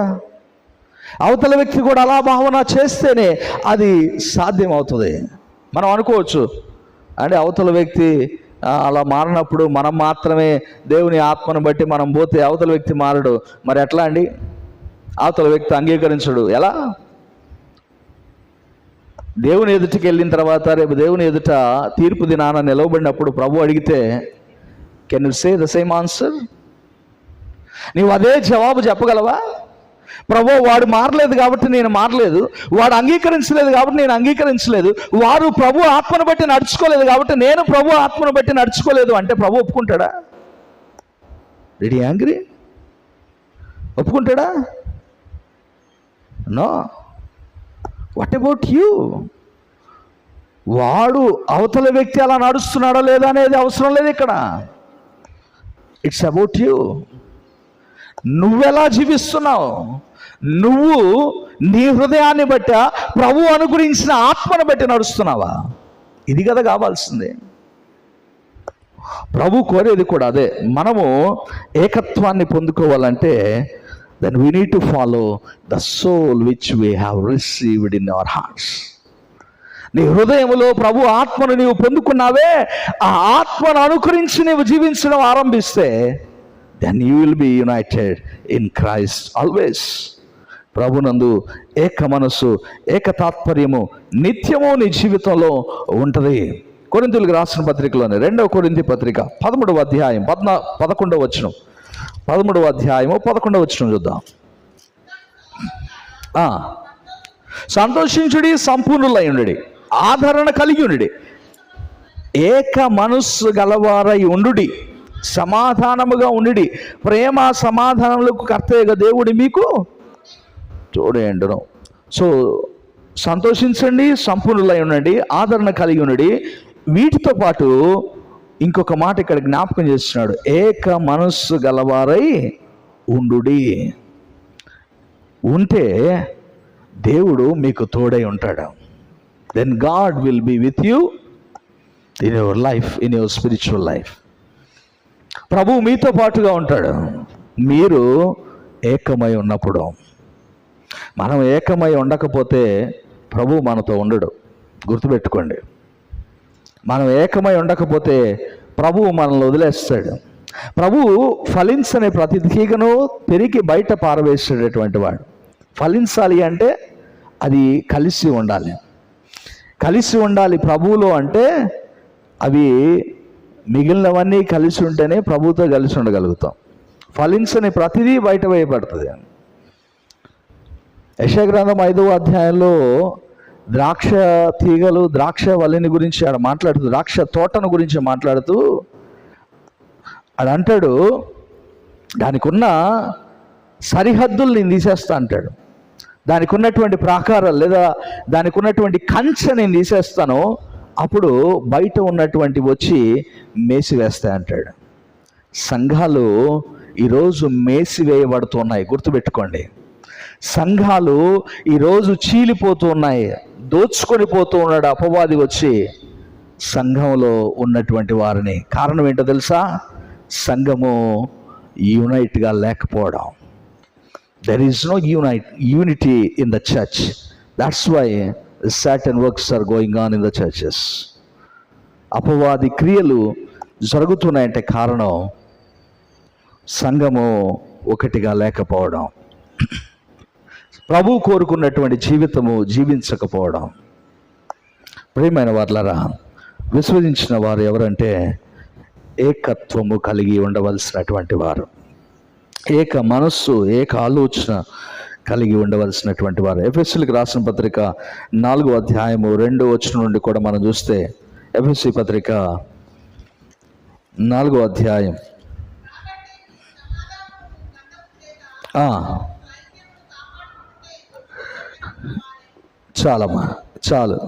అవతల వ్యక్తి కూడా అలా భావన చేస్తేనే అది సాధ్యం అవుతుంది. మనం అనుకోవచ్చు, అంటే అవతల వ్యక్తి అలా మారినప్పుడు మనం మాత్రమే దేవుని ఆత్మను బట్టి మనం పోతే అవతల వ్యక్తి మారడు. మరి ఎట్లా అండి? అవతల వ్యక్తి అంగీకరించడు. ఎలా? దేవుని ఎదుటికి వెళ్ళిన తర్వాత, రేపు దేవుని ఎదుట తీర్పు దినాన నిలవబడినప్పుడు ప్రభు అడిగితే, can you say the same answer? నీవు అదే జవాబు చెప్పగలవా? ప్రభు వాడు మారలేదు కాబట్టి నేను మారలేదు, వాడు అంగీకరించలేదు కాబట్టి నేను అంగీకరించలేదు, వారు ప్రభు ఆత్మను బట్టి నడుచుకోలేదు కాబట్టి నేను ప్రభు ఆత్మను బట్టి నడుచుకోలేదు అంటే ప్రభు ఒప్పుకుంటాడా? Ready angry? ఒప్పుకుంటాడా? నో. What about you? వాడు అవతల వ్యక్తి అలా నడుస్తున్నాడా లేదా అనేది అవసరం లేదు ఇక్కడ. It's about you. నువ్వెలా జీవిస్తున్నావు? నువ్వు నీ హృదయాన్ని బట్టి ప్రభు అనుగ్రహించిన ఆత్మను బట్టి నడుస్తున్నావా? ఇది కదా కావాల్సింది. ప్రభు కోరేది కూడా అదే. మనము ఏకత్వాన్ని పొందుకోవాలంటే then we need to follow the soul which we have received in our hearts. నీ హృదయంలో ప్రభు ఆత్మను నీవు పొందుకున్నావే, ఆ ఆత్మను అనుకరించి నీవు జీవించడం ఆరంభిస్తే then you will be united in Christ always. ప్రభునందు ఏక మనస్సు, ఏక తాత్పర్యము నిత్యము నీ జీవితంలో ఉంటుంది. కొరింథీయులకు రాసిన పత్రికలోనే 2వ కొరింథీ పత్రిక 13వ అధ్యాయం 11వ వచనం, 13వ అధ్యాయము 11వ వచనం చూద్దాం. సంతోషించుడి, సంపూర్ణులై ఉండుడి, ఆదరణ కలిగి ఉండుడి, ఏక మనస్సు గలవారై ఉండుడి, సమాధానముగా ఉండుడి, ప్రేమ సమాధానములకు కర్తయ్యగా దేవుడు మీకు తోడేయండును. సో సంతోషించండి, సంపూర్ణులై ఉండండి, ఆదరణ కలిగి ఉండండి. వీటితో పాటు ఇంకొక మాట ఇక్కడ జ్ఞాపకం చేస్తున్నాడు, ఏక మనస్సు గలవారై ఉండుడి. ఉంటే దేవుడు మీకు తోడై ఉంటాడు. Then God will be with you in your life, in your spiritual life. ప్రభు మీతో పాటుగా ఉంటాడు మీరు ఏకమై ఉన్నప్పుడు. మనం ఏకమై ఉండకపోతే ప్రభు మనతో ఉండడు. గుర్తుపెట్టుకోండి, మనం ఏకమై ఉండకపోతే ప్రభువు మనల్ని వదిలేస్తాడు. ప్రభువు ఫలించని ప్రతి తీగను పెరిగి బయట పారవేసేటటువంటి వాడు. ఫలించాలి అంటే అది కలిసి ఉండాలి. కలిసి ఉండాలి ప్రభువులో అంటే అవి మిగిలినవన్నీ కలిసి ఉంటేనే ప్రభువుతో కలిసి ఉండగలుగుతాం. ఫలించని ప్రతిదీ బయట వేయబడుతుంది. యెషయా గ్రంథం 5వ అధ్యాయంలో ద్రాక్ష తీగలు, ద్రాక్ష వల్లిని గురించి ఆడ మాట్లాడుతూ, ద్రాక్ష తోటను గురించి మాట్లాడుతూ ఆడంటాడు, దానికి ఉన్న సరిహద్దులు నేను తీసేస్తా అంటాడు. దానికి ఉన్నటువంటి ప్రాకారాలు లేదా దానికి ఉన్నటువంటి కంచె నేను తీసేస్తాను, అప్పుడు బయట ఉన్నటువంటి వచ్చి మేసివేస్తాయి అంటాడు. సంఘాలు ఈరోజు మేసివేయబడుతున్నాయి. గుర్తుపెట్టుకోండి, సంఘాలు ఈరోజు చీలిపోతూ ఉన్నాయి. దోచుకొని పోతూ ఉన్నాడు అపవాది వచ్చి సంఘంలో ఉన్నటువంటి వారిని. కారణం ఏంటో తెలుసా? సంఘము యూనైట్గా లేకపోవడం. There is no unity in the church. That's why certain works are going on in the churches. అపవాది క్రియలు జరుగుతున్నాయంటే కారణం సంఘము ఒకటిగా లేకపోవడం, ప్రభు కోరుకున్నటువంటి జీవితము జీవించకపోవడం. ప్రియమైన వారులారా, విశ్వసించిన వారు ఎవరంటే ఏకత్వము కలిగి ఉండవలసినటువంటి వారు, ఏక మనస్సు, ఏక ఆలోచన కలిగి ఉండవలసినటువంటి వారు. ఎఫెసీయులకు రాసిన పత్రిక 4వ అధ్యాయము 2వ వచనం నుండి కూడా మనం చూస్తే, ఎఫెసీ పత్రిక 4వ అధ్యాయం చాలు.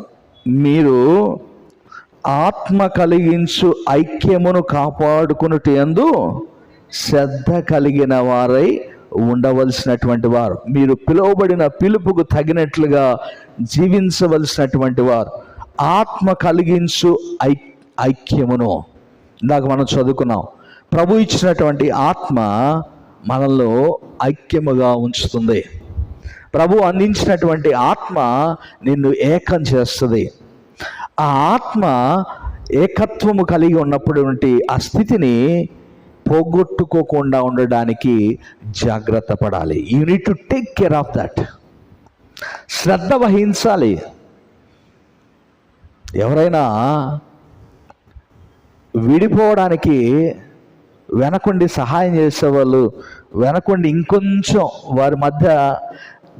మీరు ఆత్మ కలిగించు ఐక్యమును కాపాడుకున్నట్టు యందు శ్రద్ధ కలిగిన వారై ఉండవలసినటువంటి వారు. మీరు పిలువబడిన పిలుపుకు తగినట్లుగా జీవించవలసినటువంటి వారు. ఆత్మ కలిగించు ఐక్యమును ఇందాక మనం చదువుకున్నాం. ప్రభు ఇచ్చినటువంటి ఆత్మ మనలో ఐక్యముగా ఉంచుతుంది. ప్రభు అందించినటువంటి ఆత్మ నిన్ను ఏకం చేస్తుంది. ఆ ఆత్మ ఏకత్వము కలిగి ఉన్నప్పుడు ఆ స్థితిని పోగొట్టుకోకుండా ఉండడానికి జాగ్రత్త పడాలి. You need to take care of that. శ్రద్ధ వహించాలి. ఎవరైనా విడిపోవడానికి వెనకుండి సహాయం చేసేవాళ్ళు, వెనకుండి ఇంకొంచెం వారి మధ్య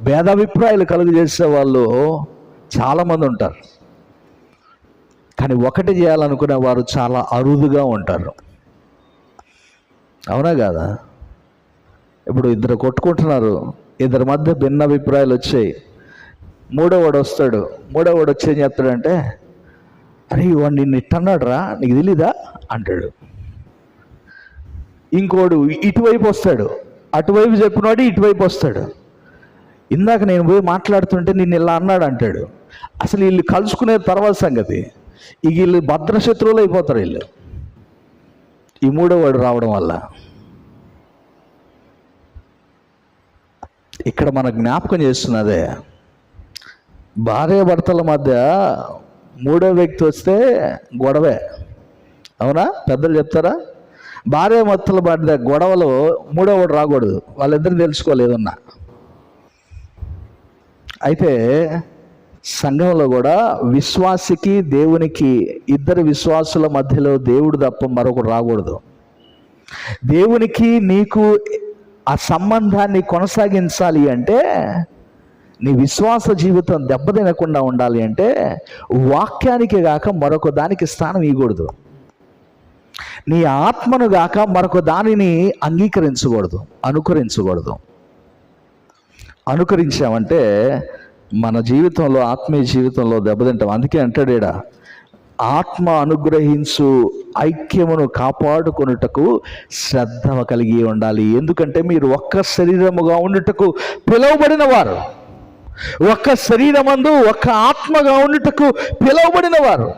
భేదాభిప్రాయాలు కలుగు చేసేవాళ్ళు చాలామంది ఉంటారు. కానీ ఒకటి చేయాలనుకునే వారు చాలా అరుదుగా ఉంటారు. అవునా కాదా? ఇప్పుడు ఇద్దరు కొట్టుకుంటున్నారు, ఇద్దరి మధ్య భిన్న అభిప్రాయాలు వచ్చాయి. మూడోవాడు వస్తాడు. మూడోవాడు వచ్చి ఏం చెప్తాడంటే, అరే వాడు నిన్ను ఇట్టన్నాడు రా, నీకు తెలీదా అంటాడు. ఇంకోడు ఇటువైపు వస్తాడు, అటువైపు చెప్పినవాడు ఇటువైపు వస్తాడు. ఇందాక నేను పోయి మాట్లాడుతుంటే నిన్ను ఇలా అన్నాడు అంటాడు. అసలు వీళ్ళు కలుసుకునే తర్వాత సంగతి, ఇక వీళ్ళు భద్రశత్రువులు అయిపోతారు వీళ్ళు, ఈ మూడోవాడు రావడం వల్ల. ఇక్కడ మన జ్ఞాపకం చేస్తున్నదే, భార్య భర్తల మధ్య మూడో వ్యక్తి వస్తే గొడవే. అవునా? పెద్దలు చెప్తారా? భార్య భర్తల మధ్య గొడవలు మూడోవాడు రాకూడదు, వాళ్ళిద్దరు తెలుసుకోలేదన్నా. అయితే సంఘంలో కూడా విశ్వాసికి దేవునికి, ఇద్దరు విశ్వాసుల మధ్యలో దేవుడు తప్ప మరొకరు రాకూడదు. దేవునికి నీకు ఆ సంబంధాన్ని కొనసాగించాలి అంటే, నీ విశ్వాస జీవితం దెబ్బతినకుండా ఉండాలి అంటే, వాక్యానికి గాక మరొక దానికి స్థానం ఇవ్వకూడదు. నీ ఆత్మను గాక మరొక దానిని అంగీకరించకూడదు, అనుకరించకూడదు. అనుకరించామంటే మన జీవితంలో, ఆత్మీయ జీవితంలో దెబ్బతింటాం. అందుకే అంటాడు ఈడ, ఆత్మ అనుగ్రహించు ఐక్యమును కాపాడుకొనుటకు శ్రద్ధ కలిగి ఉండాలి. ఎందుకంటే మీరు ఒక్క శరీరముగా ఉండుటకు పిలువబడిన వారు, ఒక్క శరీరమందు ఒక్క ఆత్మగా ఉండుటకు పిలువబడిన వారు.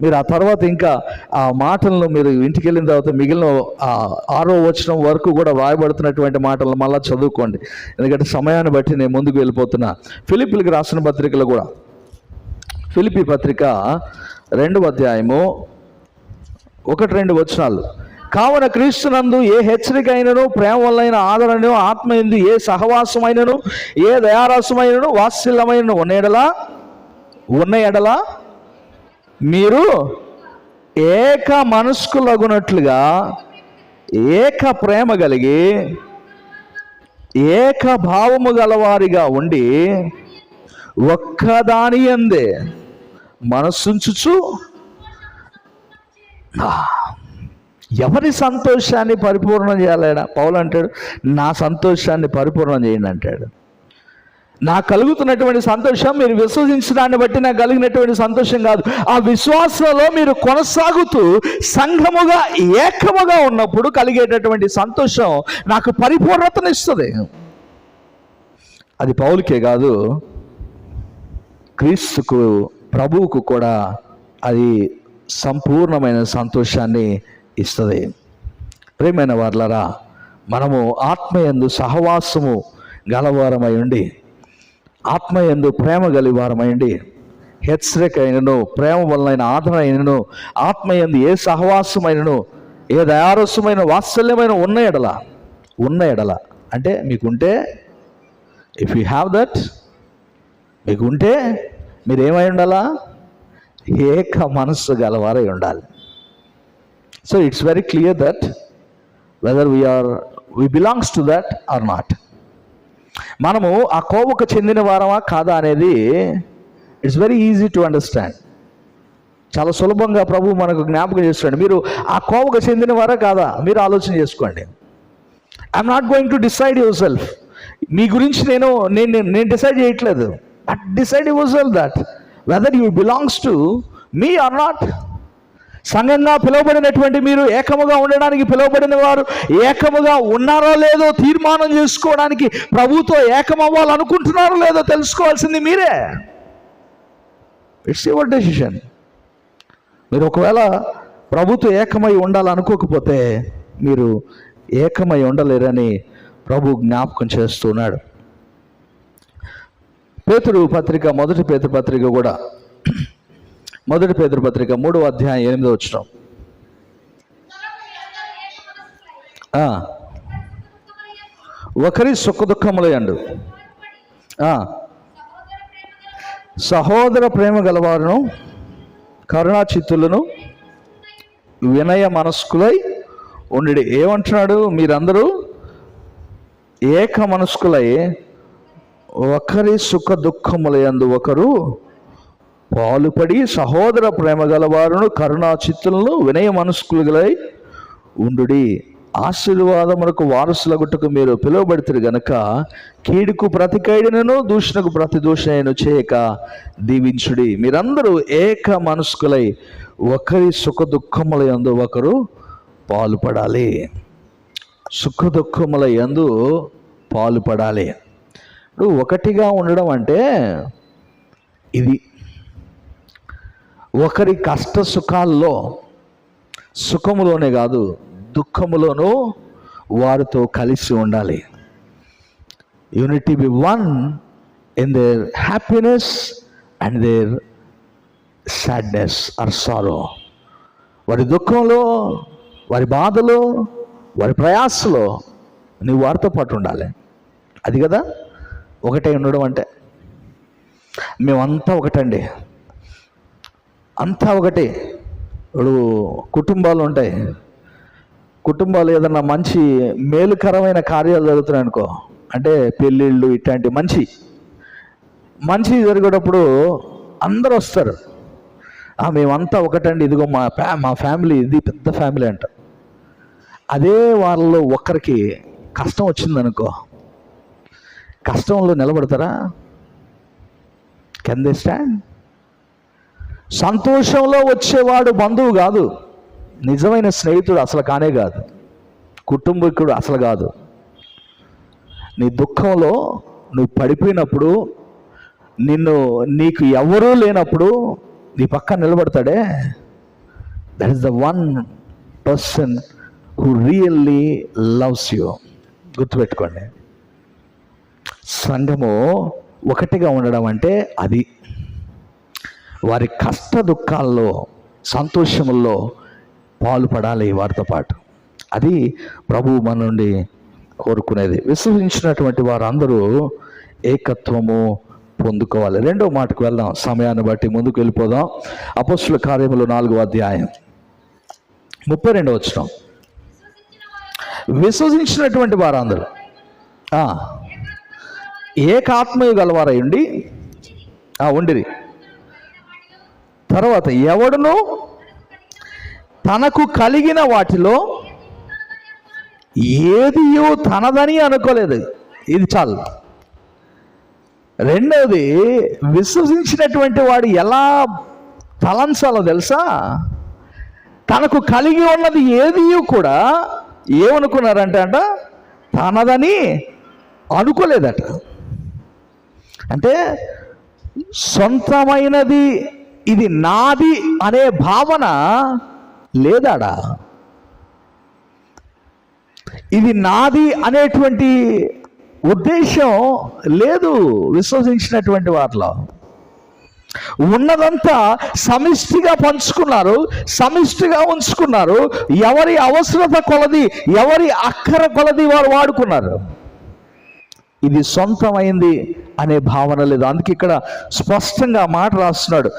మీరు ఆ తర్వాత ఇంకా ఆ మాటలను మీరు ఇంటికి వెళ్ళిన తర్వాత మిగిలిన 6వ వచనం వరకు కూడా వ్రాయబడుతున్నటువంటి మాటలను మళ్ళీ చదువుకోండి. ఎందుకంటే సమయాన్ని బట్టి నేను ముందుకు వెళ్ళిపోతున్నా. ఫిలిప్పీలకు రాసిన పత్రికలు కూడా, ఫిలిప్పీ పత్రిక 2వ అధ్యాయము 1-2 వచనాలు. కావున క్రీస్తునందు ఏ హెచ్చరిక అయినను, ప్రేమ వల్లైన ఆదరణను, ఆత్మయందు ఏ సహవాసమైనను, ఏ దయారసమైనను, వాత్సల్యమైనను ఉన్న ఎడల మీరు ఏక మనస్కులగునట్లుగా ఏక ప్రేమ కలిగి ఏక భావము గలవారిగా ఉండి ఒక్కదాని యందే మనస్సుంచుచు. ఎవరి సంతోషాన్ని పరిపూర్ణం చేయాలడా? పౌలు అంటాడు, నా సంతోషాన్ని పరిపూర్ణం చేయండి అంటాడు. నాకు కలుగుతున్నటువంటి సంతోషం మీరు విశ్వసించడాన్ని బట్టి నాకు కలిగినటువంటి సంతోషం కాదు. ఆ విశ్వాసంలో మీరు కొనసాగుతూ సంఘముగా ఏకముగా ఉన్నప్పుడు కలిగేటటువంటి సంతోషం నాకు పరిపూర్ణతనిస్తుంది. అది పౌలుకే కాదు, క్రీస్తుకు, ప్రభువుకు కూడా అది సంపూర్ణమైన సంతోషాన్ని ఇస్తుంది. ప్రియమైన వారలారా, మనము ఆత్మయందు సహవాసము గలవారమై ఉండి, ఆత్మయందు ప్రేమ గలివారమైండి, హెచ్చరిక అయినను, ప్రేమ వలన ఆదరణ అయినను, ఆత్మయందు ఏ సహవాసమైనను, ఏ దయారసమైన, వాత్సల్యమైన ఉన్న ఎడల అంటే మీకుంటే, ఇఫ్ యూ హ్యావ్ దట్, మీకుంటే మీరేమై ఉండాలా? ఏక మనస్సు గలవారై ఉండాలి. So it's very clear that weather we belongs to that or not. మనము ఆ కోవకు చెందిన వారమా కాదా అనేది it's very easy to understand. చాలా సులభంగా ప్రభు మనకు జ్ఞాపకం చేస్తాడు. మీరు ఆ కోవకు చెందిన వారా కాదా మీరు ఆలోచన చేసుకోండి. I'm not going to decide your self. మీ గురించి నేను డిసైడ్ చేయట్లేదు. But decide your self that whether you belongs to me or not. సంఘంగా పిలువబడినటువంటి మీరు, ఏకముగా ఉండడానికి పిలువబడిన వారు ఏకముగా ఉన్నారో లేదో తీర్మానం చేసుకోవడానికి, ప్రభుతో ఏకమవ్వాలనుకుంటున్నారో లేదో తెలుసుకోవాల్సింది మీరే. It's your decision. మీరు ఒకవేళ ప్రభుతో ఏకమై ఉండాలనుకోకపోతే మీరు ఏకమై ఉండలేరని ప్రభు జ్ఞాపకం చేస్తున్నాడు. పేతురు పత్రిక, మొదటి పేతురు పత్రిక కూడా, మొదటి పేతురు పత్రిక 3వ అధ్యాయం 8వ వచనం. ఒకరి సుఖ దుఃఖములయందు సహోదర ప్రేమ గలవారును, కరుణాచిత్తులను, వినయ మనస్కులై ఉండి ఏమంటున్నాడు? మీరందరూ ఏక మనస్కులై ఒకరి సుఖ దుఃఖముల యందు ఒకరు పాలుపడి సహోదర ప్రేమ గలవారును కరుణా చిత్తులను వినయ మనస్కులై ఉండుడి. ఆశీర్వాదములకు వారసులగుటకు మీరు పిలువబడితే గనుక కీడుకు ప్రతి కీడును దూషణకు ప్రతి దూషణను చేయక దీవించుడి. మీరందరూ ఏక మనస్కులై ఒకరి సుఖ దుఃఖముల యందు ఒకరు పాలుపడాలి. సుఖ దుఃఖముల యందు పాలుపడాలి. ఇప్పుడు ఒకటిగా ఉండడం అంటే ఇది. ఒకరి కష్ట సుఖాల్లో, సుఖములోనే కాదు దుఃఖములోనూ వారితో కలిసి ఉండాలి. Unity be one in their happiness and their sadness or sorrow. వారి దుఃఖంలో, వారి బాధలో, వారి ప్రయాసలో నువ్వు వారితో పాటు ఉండాలి. అది కదా ఒకటే ఉండడం అంటే. మేమంతా ఒకటండి, అంతా ఒకటే. ఇప్పుడు కుటుంబాలు ఉంటాయి. కుటుంబాలు ఏదన్నా మంచి మేలుకరమైన కార్యాలు జరుగుతున్నాయి అనుకో, అంటే పెళ్ళిళ్ళు ఇట్లాంటి మంచి జరిగేటప్పుడు అందరూ వస్తారు. మేమంతా ఒకటండి, ఇదిగో మా ఫ్యామిలీ, ఇది పెద్ద ఫ్యామిలీ అంట. అదే వాళ్ళలో ఒక్కరికి కష్టం వచ్చిందనుకో, కష్టంలో నిలబడతారా? Can they stand? సంతోషంలో వచ్చేవాడు బంధువు కాదు, నిజమైన స్నేహితుడు అసలు కానే కాదు, కుటుంబీకుడు అసలు కాదు. నీ దుఃఖంలో నువ్వు పడిపోయినప్పుడు, నీకు ఎవరూ లేనప్పుడు నీ పక్కన నిలబడతాడే, that is the one person who really loves you. గుర్తుపెట్టుకోండి, సంఘము ఒకటిగా ఉండడం అంటే అది. వారి కష్ట దుఃఖాల్లో, సంతోషముల్లో పాలుపడాలి వారితో పాటు. అది ప్రభువు మన నుండి కోరుకునేది. విశ్వసించినటువంటి వారందరూ ఏకత్వము పొందుకోవాలి. రెండో మాటకు వెళ్దాం, సమయాన్ని బట్టి ముందుకు వెళ్ళిపోదాం. అపొస్తలుల కార్యములు 4వ అధ్యాయం 32వ వచనం. విశ్వసించినటువంటి వారందరూ ఏకాత్మయు గలవారై ఉండిరి. తర్వాత ఎవడును తనకు కలిగిన వాటిలో ఏదియో తనదని అనుకోలేదు. ఇది చాలు. రెండవది, విశ్వసించినటువంటి వాడు ఎలా తలంచాలో తెలుసా? తనకు కలిగి ఉన్నది ఏదియో కూడా ఏమనుకున్నారంట, తనదని అనుకోలేదట. అంటే సొంతమైనది, ఇది నాది అనే భావన లేదాడా? ఇది నాది అనేటువంటి ఉద్దేశం లేదు విశ్వసించినటువంటి వారిలో. ఉన్నదంతా సమిష్టిగా పంచుకున్నారు, సమిష్టిగా ఉంచుకున్నారు. ఎవరి అవసరత కొలది, ఎవరి అక్కర కొలది వారు వాడుకున్నారు. ఇది సొంతమైంది అనే భావన లేదు. అందుకే ఇక్కడ స్పష్టంగా మాట రాస్తున్నాడు,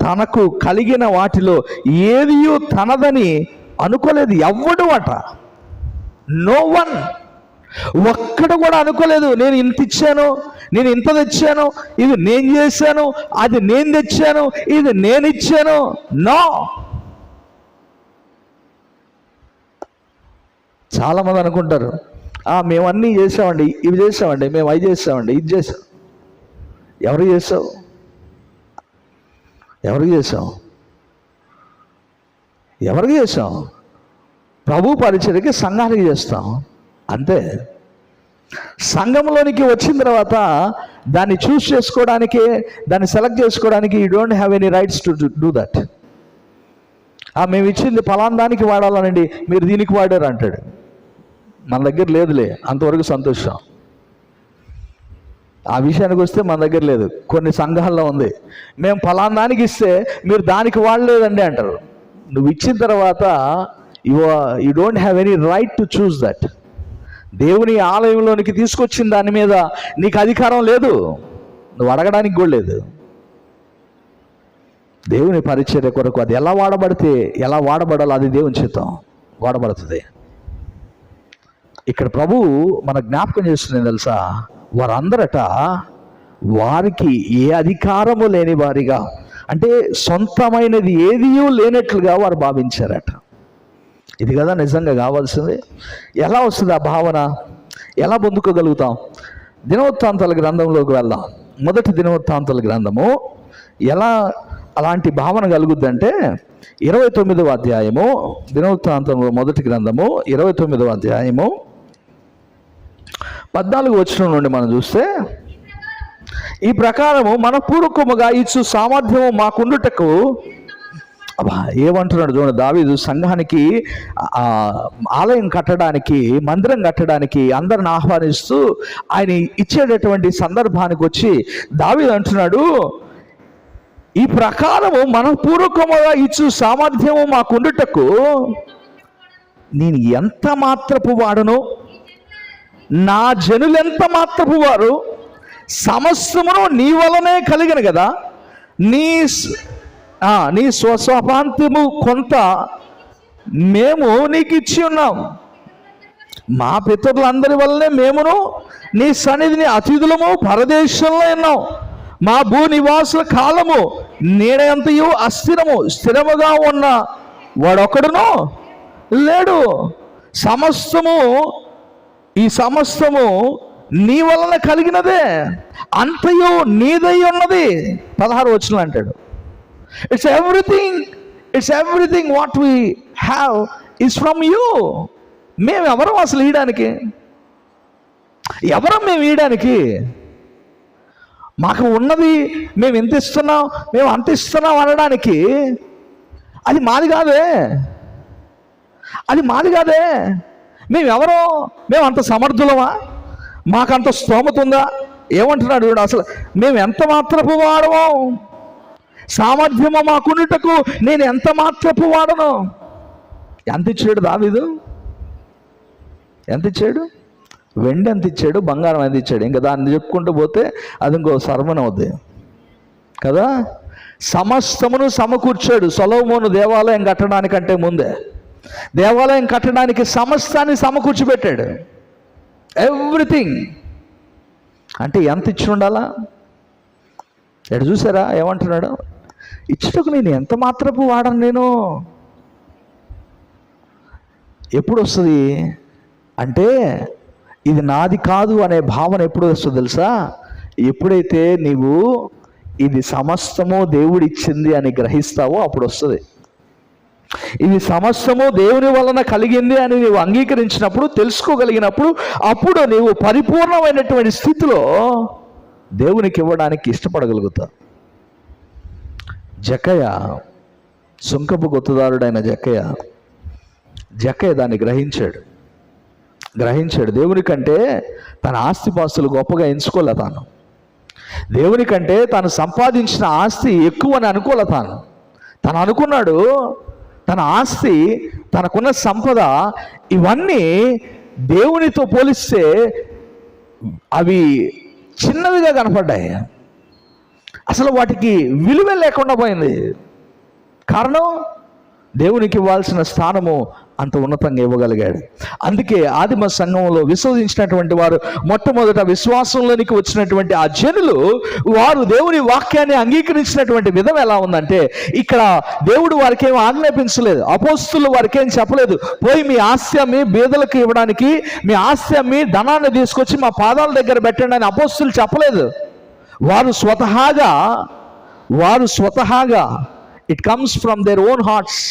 తనకు కలిగిన వాటిలో ఏదియో తనదని అనుకోలేదు ఎవ్వడు అట. నో వన్, ఒక్కడు కూడా అనుకోలేదు నేను ఇంత ఇచ్చాను, నేను ఇంత తెచ్చాను, ఇది నేను చేశాను, అది నేను తెచ్చాను, ఇది నేను ఇచ్చాను. నో. చాలామంది అనుకుంటారు, మేము అన్నీ చేసామండి, ఇవి చేసామండి, మేము అవి చేసామండి, ఇది చేసాం. ఎవరు చేసావు? ఎవరికి చేసాం? ఎవరికి చేసాం? ప్రభు పరిచర్యకి, సంఘానికి చేస్తాం, అంతే. సంఘంలోనికి వచ్చిన తర్వాత దాన్ని చూస్ చేసుకోవడానికి, దాన్ని సెలెక్ట్ చేసుకోవడానికి you don't have any rights to do that. మేము ఇచ్చింది ఫలానా దానికి వాడాలనండి, మీరు దీనికి వాడారు అంటాడు. మన దగ్గర లేదులే, అంతవరకు సంతోషం. ఆ విషయానికి వస్తే మన దగ్గర లేదు. కొన్ని సంఘాల్లో ఉంది, మేము ఫలానా దానికి ఇస్తే మీరు దానికి వాడలేదండి అంటారు. నువ్వు ఇచ్చిన తర్వాత you don't have any right to choose that. దేవుని ఆలయంలోనికి తీసుకొచ్చిన దాని మీద నీకు అధికారం లేదు, నువ్వు అడగడానికి కూడా లేదు. దేవుని పరిచర్య కొరకు అది ఎలా వాడబడితే, ఎలా వాడబడాలో అది దేవుని చిత్తం, వాడబడుతుంది. ఇక్కడ ప్రభువు మన జ్ఞాపకం చేస్తుంది తెలుసా, వారందరట వారికి ఏ అధికారము లేని వారిగా, అంటే సొంతమైనది ఏదియూ లేనట్లుగా వారు భావించారట. ఇది కదా నిజంగా కావాల్సింది. ఎలా వస్తుంది ఆ భావన? ఎలా పొందుకోగలుగుతాం? దినవృత్తాంతాల గ్రంథంలోకి వెళ్దాం. మొదటి దినవృత్తాంతాల గ్రంథము ఎలా అలాంటి భావన కలుగుద్దంటే 29వ అధ్యాయము, దినవృత్తాంతంలో మొదటి గ్రంథము 29వ అధ్యాయము 14 వచనం నుండి మనం చూస్తే, ఈ ప్రకారము మనపూర్వకముగా ఇచ్చు సామర్థ్యము మాకుండుటకు, ఏమంటున్నాడు చూడండి దావీదు, సంఘానికి ఆలయం కట్టడానికి, మందిరం కట్టడానికి అందరిని ఆహ్వానిస్తూ ఆయన ఇచ్చేటటువంటి సందర్భానికి వచ్చి దావీదు అంటున్నాడు, ఈ ప్రకారము మనపూర్వకముగా ఇచ్చు సామర్థ్యము మాకుండుటకు నేను ఎంత మాత్రపు వాడను, నా జనులెంత మాత్రపు వారు, సమస్తమును నీ వలనే కలిగిన కదా, నీ స్వస్వాపాంతము కొంత మేము నీకు ఇచ్చి ఉన్నాం. మా పితరులందరి వల్లనే మేమును నీ సన్నిధిని అతిథులము పరదేశంలో ఉన్నాం. మా భూ నివాసుల కాలము నీడంతయు అస్థిరము, స్థిరముగా ఉన్న వాడొక్కడును లేడు. ఈ సమస్తము నీ వలన కలిగినదే, అంతయు నీదై ఉన్నది. 16 వచనం అంటాడు, it's everything what we have is from you. మేము ఎవరం అసలు ఇయడానికి? ఎవరం మేము ఇయడానికి? మాకు ఉన్నది మేము ఎంత ఇస్తున్నాం, మేము అంత ఇస్తున్నాం అనడానికి అది మాది కాదే. మేమెవరో? మేము అంత సమర్థులమా? మాకంత స్తోమత ఉందా? ఏమంటున్నాడు చూడు, అసలు మేము ఎంత మాత్రపు వాడమో, సామర్థ్యమో మాకున్నటకు నేను ఎంత మాత్రపు వాడను. ఎంత ఇచ్చాడు దావీదు? ఎంత ఇచ్చాడు? వెండి ఎంత ఇచ్చాడు? బంగారం ఎంత ఇచ్చాడు? ఇంకా దాన్ని చెప్పుకుంటూ పోతే అది ఇంకో సర్వనం అవుద్ది కదా. సమస్తమును సమకూర్చాడు. సొలొమోను దేవాలయం కట్టడానికంటే ముందే దేవాలయం కట్టడానికి సమస్తాన్ని సమకూర్చిపెట్టాడు. ఎవ్రీథింగ్. అంటే ఎంత ఇచ్చి ఉండాలా? ఎక్కడ చూసారా ఏమంటున్నాడు? ఇచ్చుటకు నేను ఎంత మాత్రపు వాడను. నేను ఎప్పుడు వస్తుంది అంటే, ఇది నాది కాదు అనే భావన ఎప్పుడు వస్తుందో తెలుసా? ఎప్పుడైతే నీవు ఇది సమస్తము దేవుడు ఇచ్చింది అని గ్రహిస్తావో అప్పుడు వస్తుంది. ఇది సమస్తము దేవుని వలన కలిగింది అని నీవు అంగీకరించినప్పుడు, తెలుసుకోగలిగినప్పుడు, అప్పుడు నీవు పరిపూర్ణమైనటువంటి స్థితిలో దేవునికి ఇవ్వడానికి ఇష్టపడగలుగుతావు. జక్కయ్య, సుంకపు గుత్తదారుడైన జక్కయ్య దాన్ని గ్రహించాడు. దేవునికంటే తన ఆస్తిపాస్తులు గొప్పగా ఎంచుకోలే. దేవునికంటే తాను సంపాదించిన ఆస్తి ఎక్కువ అని అనుకోలే. తను అనుకున్నాడు, తన ఆస్తి, తనకున్న సంపద, ఇవన్నీ దేవునితో పోలిస్తే అవి చిన్నవిగా కనపడ్డాయి. అసలు వాటికి విలువ లేకుండా పోయింది. కారణం, దేవునికి ఇవ్వాల్సిన స్థానము అంత ఉన్నతంగా ఇవ్వగలిగాడు. అందుకే ఆదిమ సంఘంలో విశ్వసించినటువంటి వారు, మొట్టమొదట విశ్వాసంలోనికి వచ్చినటువంటి ఆ జనులు, వారు దేవుని వాక్యాన్ని అంగీకరించినటువంటి విధం ఎలా ఉందంటే, ఇక్కడ దేవుడు వారికి ఏం ఆజ్ఞాపించలేదు. అపోస్తులు వారికి ఏం చెప్పలేదు, పోయి మీ ఆస్తి అమ్మి బీదలకు ఇవ్వడానికి, మీ ఆస్తి అమ్మి ధనాన్ని తీసుకొచ్చి మా పాదాల దగ్గర పెట్టండి అని అపోస్తులు చెప్పలేదు. వారు స్వతహాగా it comes from their own hearts.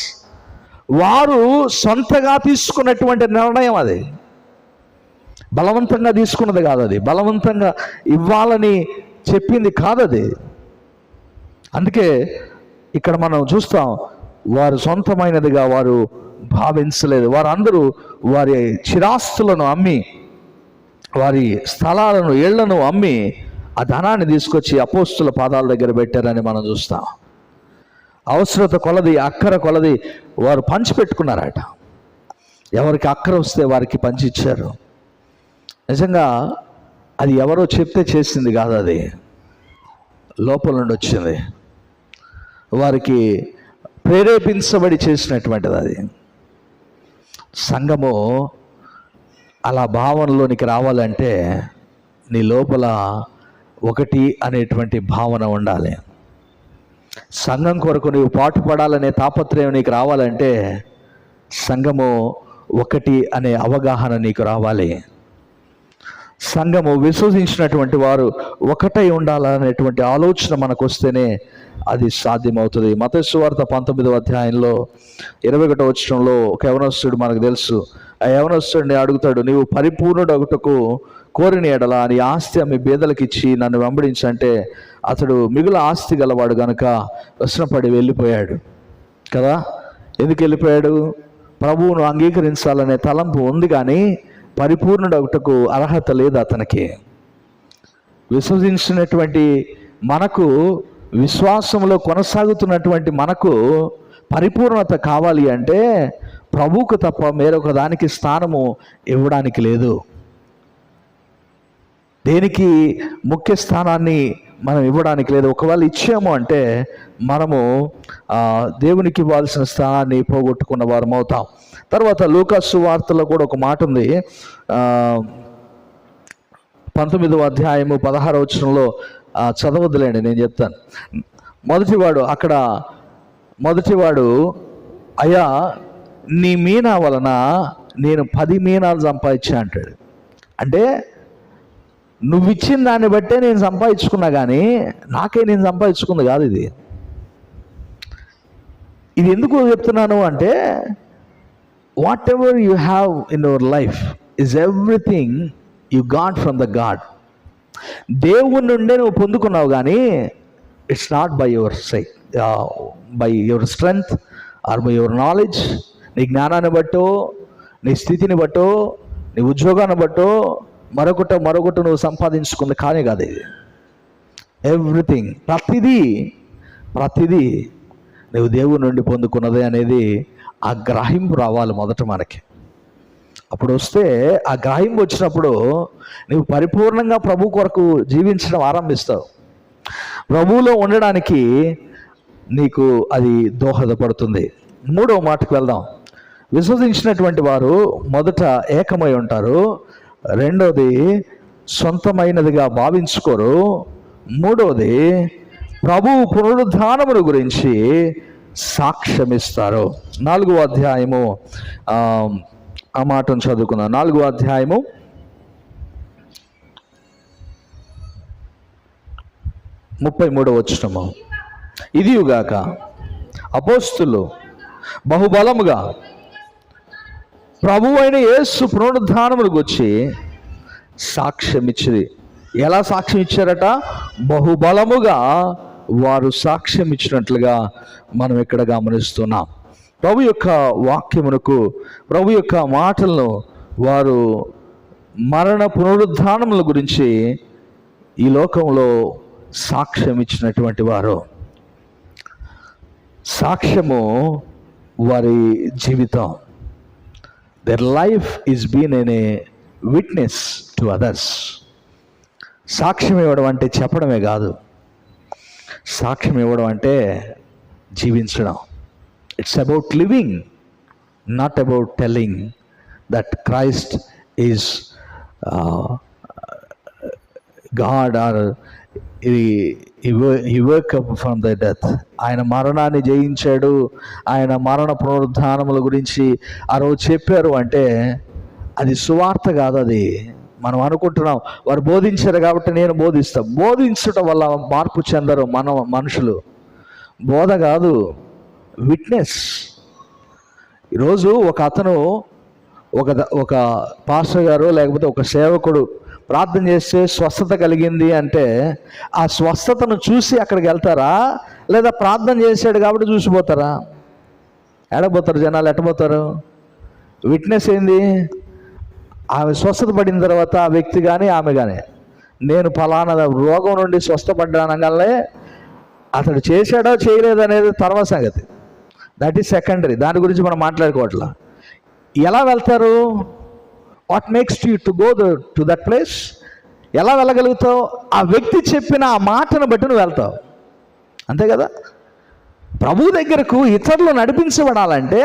వారు సొంతగా తీసుకున్నటువంటి నిర్ణయం. అది బలవంతంగా తీసుకున్నది కాదు, అది బలవంతంగా ఇవ్వాలని చెప్పింది కాదు అది. అందుకే ఇక్కడ మనం చూస్తాం, వారు సొంతమైనదిగా వారు భావించలేదు. వారందరూ వారి చిరాస్తులను అమ్మి, వారి స్థలాలను, ఇళ్లను అమ్మి ఆ ధనాన్ని తీసుకొచ్చి అపోస్తుల పాదాల దగ్గర పెట్టారని మనం చూస్తాం. అవసరత కొలది, అక్కర కొలది వారు పంచిపెట్టుకున్నారట. ఎవరికి అక్కర వస్తే వారికి పంచిచ్చారు. నిజంగా అది ఎవరో చెప్తే చేసింది కాదు, అది లోపల నుండి వచ్చింది. వారికి ప్రేరేపించబడి చేసినటువంటిది అది. సంఘము అలా భావనలోనికి రావాలంటే నీ లోపల ఒకటి అనేటువంటి భావన ఉండాలి. సంఘం కొరకు నీవు పాటుపడాలనే తాపత్రయం నీకు రావాలంటే సంఘము ఒకటి అనే అవగాహన నీకు రావాలి. సంఘము విశ్వసించినటువంటి వారు ఒకటై ఉండాలనేటువంటి ఆలోచన మనకు వస్తేనే అది సాధ్యమవుతుంది. మత్తయి సువార్త 19వ అధ్యాయంలో 21వ వచనంలో ఒక యవనస్తుడు, మనకు తెలుసు, ఆ యవనస్తుడిని అడుగుతాడు, నీవు పరిపూర్ణుడగుటకు కోరిన ఎడల నీ ఆస్తి అమ్మి బేదలకు ఇచ్చి నన్ను వెంబడించంటే అతడు మిగుల ఆస్తి గలవాడు గనుక వ్యసనపడి వెళ్ళిపోయాడు కదా. ఎందుకు వెళ్ళిపోయాడు? ప్రభువును అంగీకరించాలనే తలంపు ఉంది కానీ పరిపూర్ణుడగుటకు అర్హత లేదు అతనికి. విశ్వసించినటువంటి మనకు, విశ్వాసంలో కొనసాగుతున్నటువంటి మనకు పరిపూర్ణత కావాలి అంటే ప్రభువుకు తప్ప వేరొక దానికి స్థానము ఇవ్వడానికి లేదు. దేనికి ముఖ్య స్థానాన్ని మనం ఇవ్వడానికి లేదు. ఒకవేళ ఇచ్చాము అంటే మనము దేవునికి ఇవ్వాల్సిన స్థానాన్ని పోగొట్టుకున్న వారం అవుతాం. తర్వాత లూకా సువార్తలో కూడా ఒక మాట ఉంది. 19వ అధ్యాయము 16వ వచనంలో చదవద్దులేండి, నేను చెప్తాను. మొదటివాడు అయ్యా నీ మీనా వలన నేను 10 మీనాలు సంపాదించా అంటాడు. అంటే నువ్వు ఇచ్చిన దాన్ని బట్టే నేను సంపాదించుకున్నా కానీ నేను సంపాదించుకుంది కాదు ఇది. ఎందుకు చెప్తున్నాను అంటే whatever you have in your life is everything you got from the God. దేవుని నుండే నువ్వు పొందుకున్నావు కానీ it's not by your by your strength or by your knowledge. నీ జ్ఞానాన్ని బట్టో, నీ స్థితిని బట్టో, నీ ఉద్యోగాన్ని బట్టో, మరొకటి నువ్వు సంపాదించుకుంది కానీ కాదు ఇది. ఎవ్రీథింగ్, ప్రతిదీ నువ్వు దేవుని నుండి పొందుకున్నదే అనేది ఆ గ్రహింపు రావాలి మొదట మనకి. అప్పుడు వస్తే ఆ గ్రహింపు వచ్చినప్పుడు నువ్వు పరిపూర్ణంగా ప్రభు కొరకు జీవించడం ఆరంభిస్తావు. ప్రభువులో ఉండడానికి నీకు అది దోహదపడుతుంది. 3వ మాటకు వెళ్దాం. విశ్వసించినటువంటి వారు మొదట ఏకమై ఉంటారు, రెండవది సొంతమైనదిగా భావించుకోరు, మూడవది ప్రభువు పునరుద్ధానమును గురించి సాక్ష్యమిస్తారు. 4వ అధ్యాయము ఆ మాటను చదువుకుందాం. 4వ అధ్యాయము 33వ వచనము. ఇదియుగాక అపోస్తులు బహుబలముగా ప్రభువైన యేసు పునరుద్ధానమును గురించి సాక్ష్యం ఇచ్చింది. ఎలా సాక్ష్యం ఇచ్చారట? బహుబలముగా వారు సాక్ష్యం ఇచ్చినట్లుగా మనం ఇక్కడ గమనిస్తున్నాం. ప్రభు యొక్క వాక్యమునకు, ప్రభు యొక్క మాటలను వారు మరణ పునరుద్ధానముల గురించి ఈ లోకంలో సాక్ష్యం ఇచ్చినటువంటి వారు. సాక్ష్యము వారి జీవితం. Their life is been a witness to others. సాక్ష్యం ఇవ్వడం అంటే చెప్పడమే కాదు, సాక్ష్యం ఇవ్వడం అంటే జీవించడం. It's about living, not about telling that Christ is God or he woke up from the death. ఆయన మరణాన్ని జయించాడు, ఆయన మరణ పునరుద్ధానముల గురించి ఆ రోజు చెప్పారు అంటే అది సువార్త కాదు. అది మనం అనుకుంటున్నాం వారు బోధించారు కాబట్టి నేను బోధిస్తా. బోధించడం వల్ల మార్పు చెందరు మనుషులు. బోధ కాదు, విట్నెస్. ఈరోజు ఒక పాస్టర్ గారు లేకపోతే ఒక సేవకుడు ప్రార్థన చేస్తే స్వస్థత కలిగింది అంటే ఆ స్వస్థతను చూసి అక్కడికి వెళ్తారా, లేదా ప్రార్థన చేశాడు కాబట్టి చూసిపోతారా? ఎడపోతారు జనాలు, ఎట్టపోతారు? విట్నెస్ ఏంది? ఆమె స్వస్థత పడిన తర్వాత ఆ వ్యక్తి కానీ ఆమె కానీ నేను ఫలానా రోగం నుండి స్వస్థపడ్డానగానే అతడు చేశాడో చేయలేదు అనేది తర్వాత సంగతి. That is secondary. దాని గురించి మనం మాట్లాడుకోవట్లా. ఎలా వెళ్తారు? What makes you to go to that place? ఎలా వెళ్ళగలుగుతావు? ఆ వ్యక్తి చెప్పిన ఆ మాటను బట్టి నువ్వు వెళ్తావు, అంతే కదా. ప్రభు దగ్గరకు ఇతరులు నడిపించబడాలంటే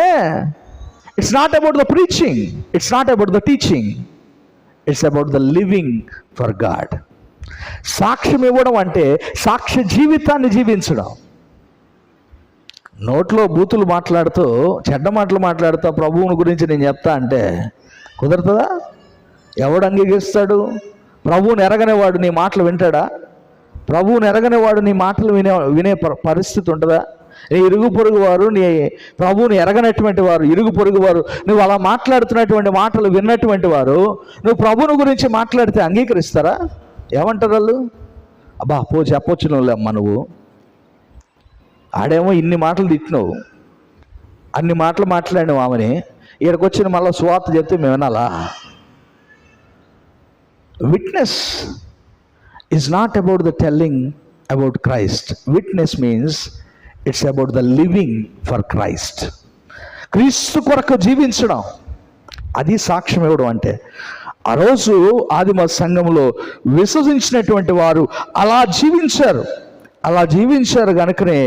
it's not about the preaching, it's not about the teaching. It's about the living for God. సాక్ష్యం ఇవ్వడం అంటే సాక్ష్య జీవితాన్ని జీవించడం. నోట్లో బూతులు మాట్లాడుతూ, చెడ్డ మాటలు మాట్లాడుతూ ప్రభువుని గురించి నేను చెప్తా అంటే కుదురుతుందా? ఎవడు అంగీకరిస్తాడు? ప్రభువుని ఎరగనేవాడు నీ మాటలు వింటాడా? ప్రభువుని ఎరగనేవాడు నీ మాటలు వినే పరిస్థితి ఉంటుందా? నీ ఇరుగు పొరుగు వారు, నీ ప్రభువుని ఎరగనటువంటి వారు, ఇరుగు పొరుగు వారు నువ్వు అలా మాట్లాడుతున్నటువంటి మాటలు విన్నటువంటి వారు నువ్వు ప్రభువుని గురించి మాట్లాడితే అంగీకరిస్తారా? ఏమంటారు వాళ్ళు? అబ్బా పో చెప్పొచ్చు నువ్వు అమ్మ, నువ్వు ఆడేమో ఇన్ని మాటలు తిట్టినావు, అన్ని మాటలు మాట్లాడినావు ఆమెని, ఇక్కడికి వచ్చిన మళ్ళీ సువార్త చెప్తే మేము వినాలా? Witness is not about the telling about Christ. Witness means it's about the living for Christ. క్రీస్తు కొరకు జీవించడం, అది సాక్ష్యం ఇవ్వడం అంటే. ఆ రోజు ఆదిమ సంఘంలో విశ్వసించినటువంటి వారు అలా జీవించారు కనుకనే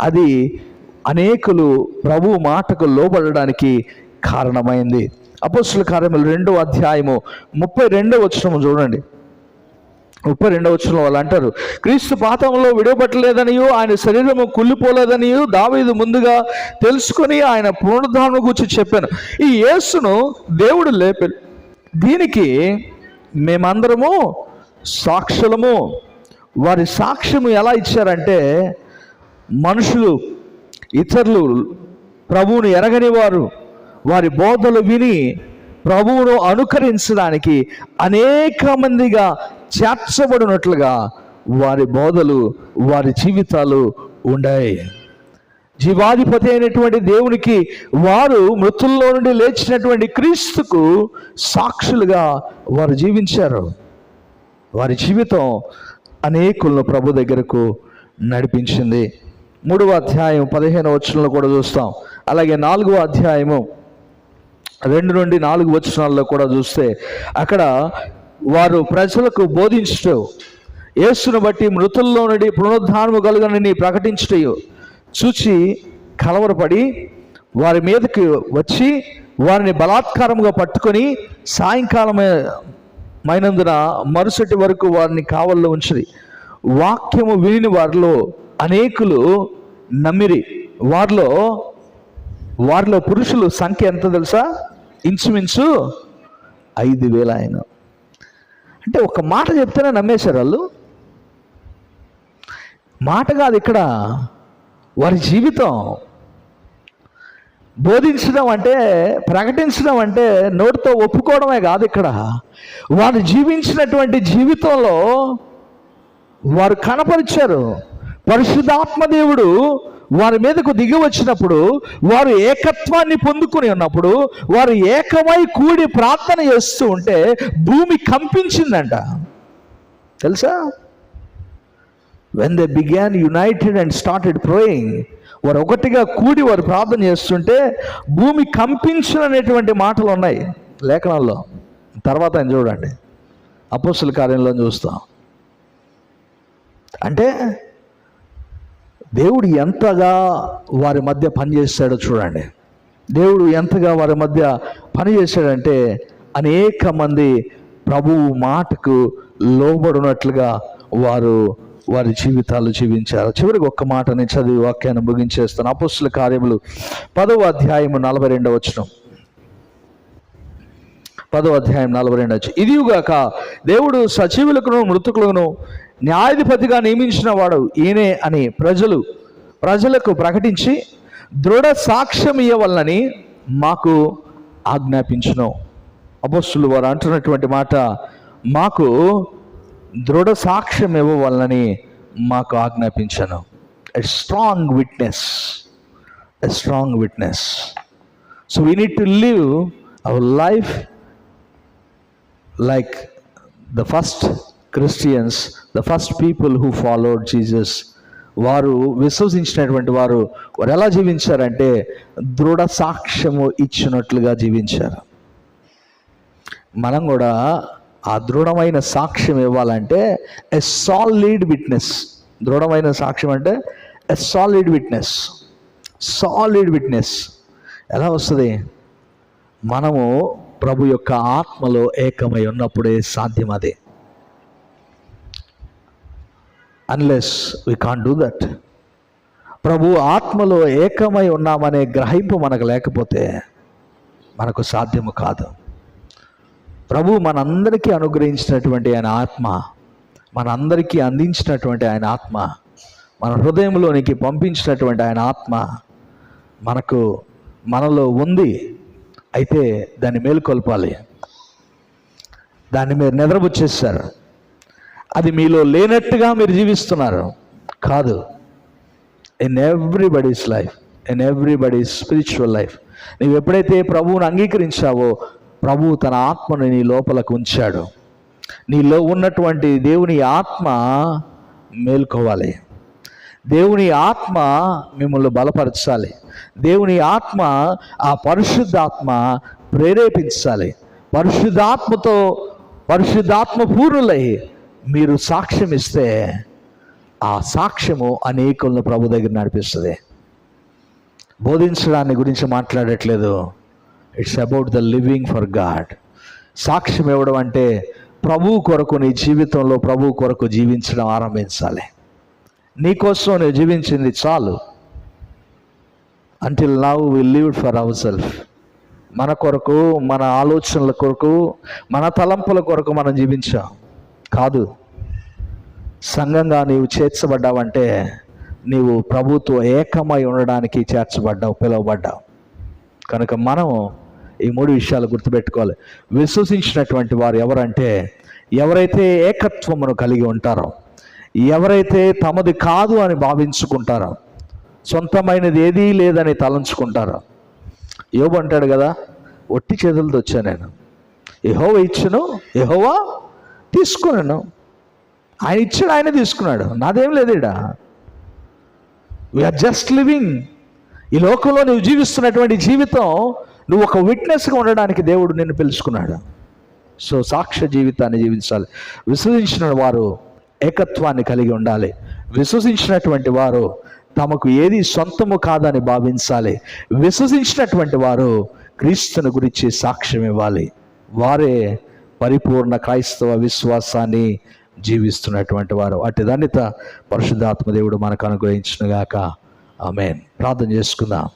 అది అనేకులు ప్రభు మాటకు లోబడడానికి కారణమైంది. అపోస్తుల కార్యములు 2వ అధ్యాయము 32వ వచనం చూడండి. 32వ వచనంలో వాళ్ళు అంటారు, క్రీస్తు పాతంలో విడవబట్టలేదనియు ఆయన శరీరము కుళ్ళిపోలేదనియు దావీదు ముందుగా తెలుసుకొని ఆయన పునరుద్ధానం గురించి చెప్పాను. ఈ యేసును దేవుడు లేపాడు, దీనికి మేమందరము సాక్షులము. వారి సాక్ష్యము ఎలా ఇచ్చారంటే, మనుషులు, ఇతరులు, ప్రభువును ఎరగని వారు వారి బోధలు విని ప్రభువును అనుకరించడానికి అనేక మందిగా చేర్చబడినట్లుగా వారి బోధలు, వారి జీవితాలు ఉన్నాయి. జీవాధిపతి అయినటువంటి దేవునికి వారు మృతుల్లో నుండి లేచినటువంటి క్రీస్తుకు సాక్షులుగా వారు జీవించారు. వారి జీవితం అనేకులను ప్రభు దగ్గరకు నడిపించింది. 3వ అధ్యాయం 15వ వచనంలో కూడా చూస్తాం. అలాగే 4వ అధ్యాయము 2 నుండి 4 వచనాల్లో కూడా చూస్తే అక్కడ వారు ప్రజలకు బోధించు, యేసును బట్టి మృతుల్లో నుండి పునరుద్ధానము కలుగనని ప్రకటించుటయు చూచి కలవరపడి వారి మీదకి వచ్చి వారిని బలాత్కారముగా పట్టుకొని సాయంకాలమైనందున మరుసటి వరకు వారిని కావల్లో ఉంచిరి. వాక్యము విని వారిలో అనేకులు నమ్మిరి. వారిలో పురుషుల సంఖ్య ఎంత తెలుసా? ఇంచుమించు 5,000 ఆయన. అంటే ఒక మాట చెప్తేనే నమ్మేశారు వాళ్ళు. మాట కాదు ఇక్కడ, వారి జీవితం. బోధించడం అంటే, ప్రకటించడం అంటే నోటితో ఒప్పుకోవడమే కాదు. ఇక్కడ వారు జీవించినటువంటి జీవితంలో వారు కనపరిచారు. పరిశుద్ధాత్మ దేవుడు వారి మీదకు దిగి వచ్చినప్పుడు, వారు ఏకత్వాన్ని పొందుకుని ఉన్నప్పుడు, వారు ఏకమై కూడి ప్రార్థన చేస్తూ ఉంటే భూమి కంపించిందంట. తెలుసా? when they began united and started praying, వారు ఒకటిగా కూడి వారు ప్రార్థన చేస్తుంటే భూమి కంపించినటువంటి మాటలు ఉన్నాయి లేఖనాల్లో. తర్వాత ఆయన చూడండి, అపోస్తుల కార్యంలో చూస్తాం. అంటే దేవుడు ఎంతగా వారి మధ్య పనిచేశాడో చూడండి. దేవుడు ఎంతగా వారి మధ్య పనిచేశాడంటే అనేక మంది ప్రభువు మాటకు లోబడినట్లుగా వారి జీవితాలు జీవించారు. చివరికి ఒక్క మాట నేను చదివి వాక్యాన్ని ముగించేస్తాను. అపోస్తుల కార్యములు 10వ అధ్యాయము 42వ వచనం. 10వ అధ్యాయం 42వ వచనం. ఇదియుగాక దేవుడు సజీవులకును మృతుకులను న్యాయాధిపతిగా నియమించిన వాడు ఈయనే అని ప్రజలకు ప్రకటించి దృఢ సాక్ష్యం ఇవ్వవలనని మాకు ఆజ్ఞాపించును. అపోస్తులు వారు అంటున్నటువంటి మాట, మాకు దృఢ సాక్ష్యం ఇవ్వవలనని మాకు ఆజ్ఞాపించను. A strong witness. So we need to live our life like the first Christians, the first people who followed Jesus. వారు విశ్వసించినటువంటి వారు ఎలా జీవించారంటే దృఢ సాక్ష్యము ఇచ్చినట్లుగా జీవించారు. మనం కూడా ఆ దృఢమైన సాక్ష్యం ఇవ్వాలంటే ఎ సాలిడ్ విట్నెస్. దృఢమైన సాక్ష్యం అంటే ఎ సాలిడ్ విట్నెస్ ఎలా వస్తుంది? మనము ప్రభు యొక్క ఆత్మలో ఏకమై ఉన్నప్పుడే సాధ్యం అది. Unless we can't do that. ప్రభు ఆత్మలో ఏకమై ఉన్నామనే గ్రహింపు మనకు లేకపోతే మనకు సాధ్యము కాదు. ప్రభు మనందరికీ అనుగ్రహించినటువంటి ఆయన ఆత్మ, మనందరికీ అందించినటువంటి ఆయన ఆత్మ, మన హృదయంలోనికి పంపించినటువంటి ఆయన ఆత్మ మనలో ఉంది. అయితే దాన్ని మేలుకొల్పాలి. దాన్ని మీరు నిద్రపుచ్చేస్తారు. అది మీలో లేనట్టుగా మీరు జీవిస్తున్నారు కాదు. In everybody's life, in everybody's spiritual life, నీవు ఎప్పుడైతే ప్రభువుని అంగీకరించావో ప్రభువు తన ఆత్మను నీ లోపలకు ఉంచాడు. నీలో ఉన్నటువంటి దేవుని ఆత్మ మేల్కోవాలి. దేవుని ఆత్మ మిమ్మల్ని బలపరచాలి. దేవుని ఆత్మ, ఆ పరిశుద్ధాత్మ ప్రేరేపించాలి. పరిశుద్ధాత్మ పూర్ణులై మీరు సాక్ష్యం ఇస్తే ఆ సాక్ష్యము అనేకులను ప్రభు దగ్గర నడిపిస్తుంది. బోధించడాన్ని గురించి మాట్లాడట్లేదు. It's about the living for God. సాక్ష్యం ఇవ్వడం అంటే ప్రభు కొరకు నీ జీవితంలో ప్రభు కొరకు జీవించడం ఆరంభించాలి. నీకోసం నువ్వు జీవించింది చాలు. Until now we lived for our self. మన కొరకు, మన ఆలోచనల కొరకు, మన తలంపుల కొరకు మనం జీవించాం కాదు. సంఘంగా నీవు చేర్చబడ్డావంటే నీవు ప్రభుతో ఏకమై ఉండడానికి చేర్చబడ్డావు, పిలువబడ్డావు. కనుక మనం ఈ 3 విషయాలు గుర్తుపెట్టుకోవాలి. విశ్వసించినటువంటి వారు ఎవరంటే, ఎవరైతే ఏకత్వమును కలిగి ఉంటారో, ఎవరైతే తమది కాదు అని భావించుకుంటారో, సొంతమైనది ఏదీ లేదని తలంచుకుంటారో. యోబు అంటాడు కదా, ఒట్టి చేతులతో వచ్చా నేను, యెహోవా ఇచ్చును, యెహోవా తీసుకున్నాను. ఆయన ఇచ్చాడు, ఆయన తీసుకున్నాడు, నాదేం లేదు. ఈడ వీఆర్ జస్ట్ లివింగ్. ఈ లోకంలో నువ్వు జీవిస్తున్నటువంటి జీవితం నువ్వు ఒక విట్నెస్గా ఉండడానికి దేవుడు నిన్ను పిలుచుకున్నాడు. సో సాక్ష్య జీవితాన్ని జీవించాలి. విశ్వసించిన వారు ఏకత్వాన్ని కలిగి ఉండాలి. విశ్వసించినటువంటి వారు తమకు ఏది సొంతము కాదని భావించాలి. విశ్వసించినటువంటి వారు క్రీస్తుని గురించి సాక్ష్యం ఇవ్వాలి. వారే పరిపూర్ణ క్రైస్తవ విశ్వాసాన్ని జీవిస్తున్నటువంటి వారు. అట్టి ధన్యత పరిశుద్ధాత్మ దేవుడు మనకు అనుగ్రహించునుగాక. ఆమేన్. ప్రార్థన చేసుకుందాం.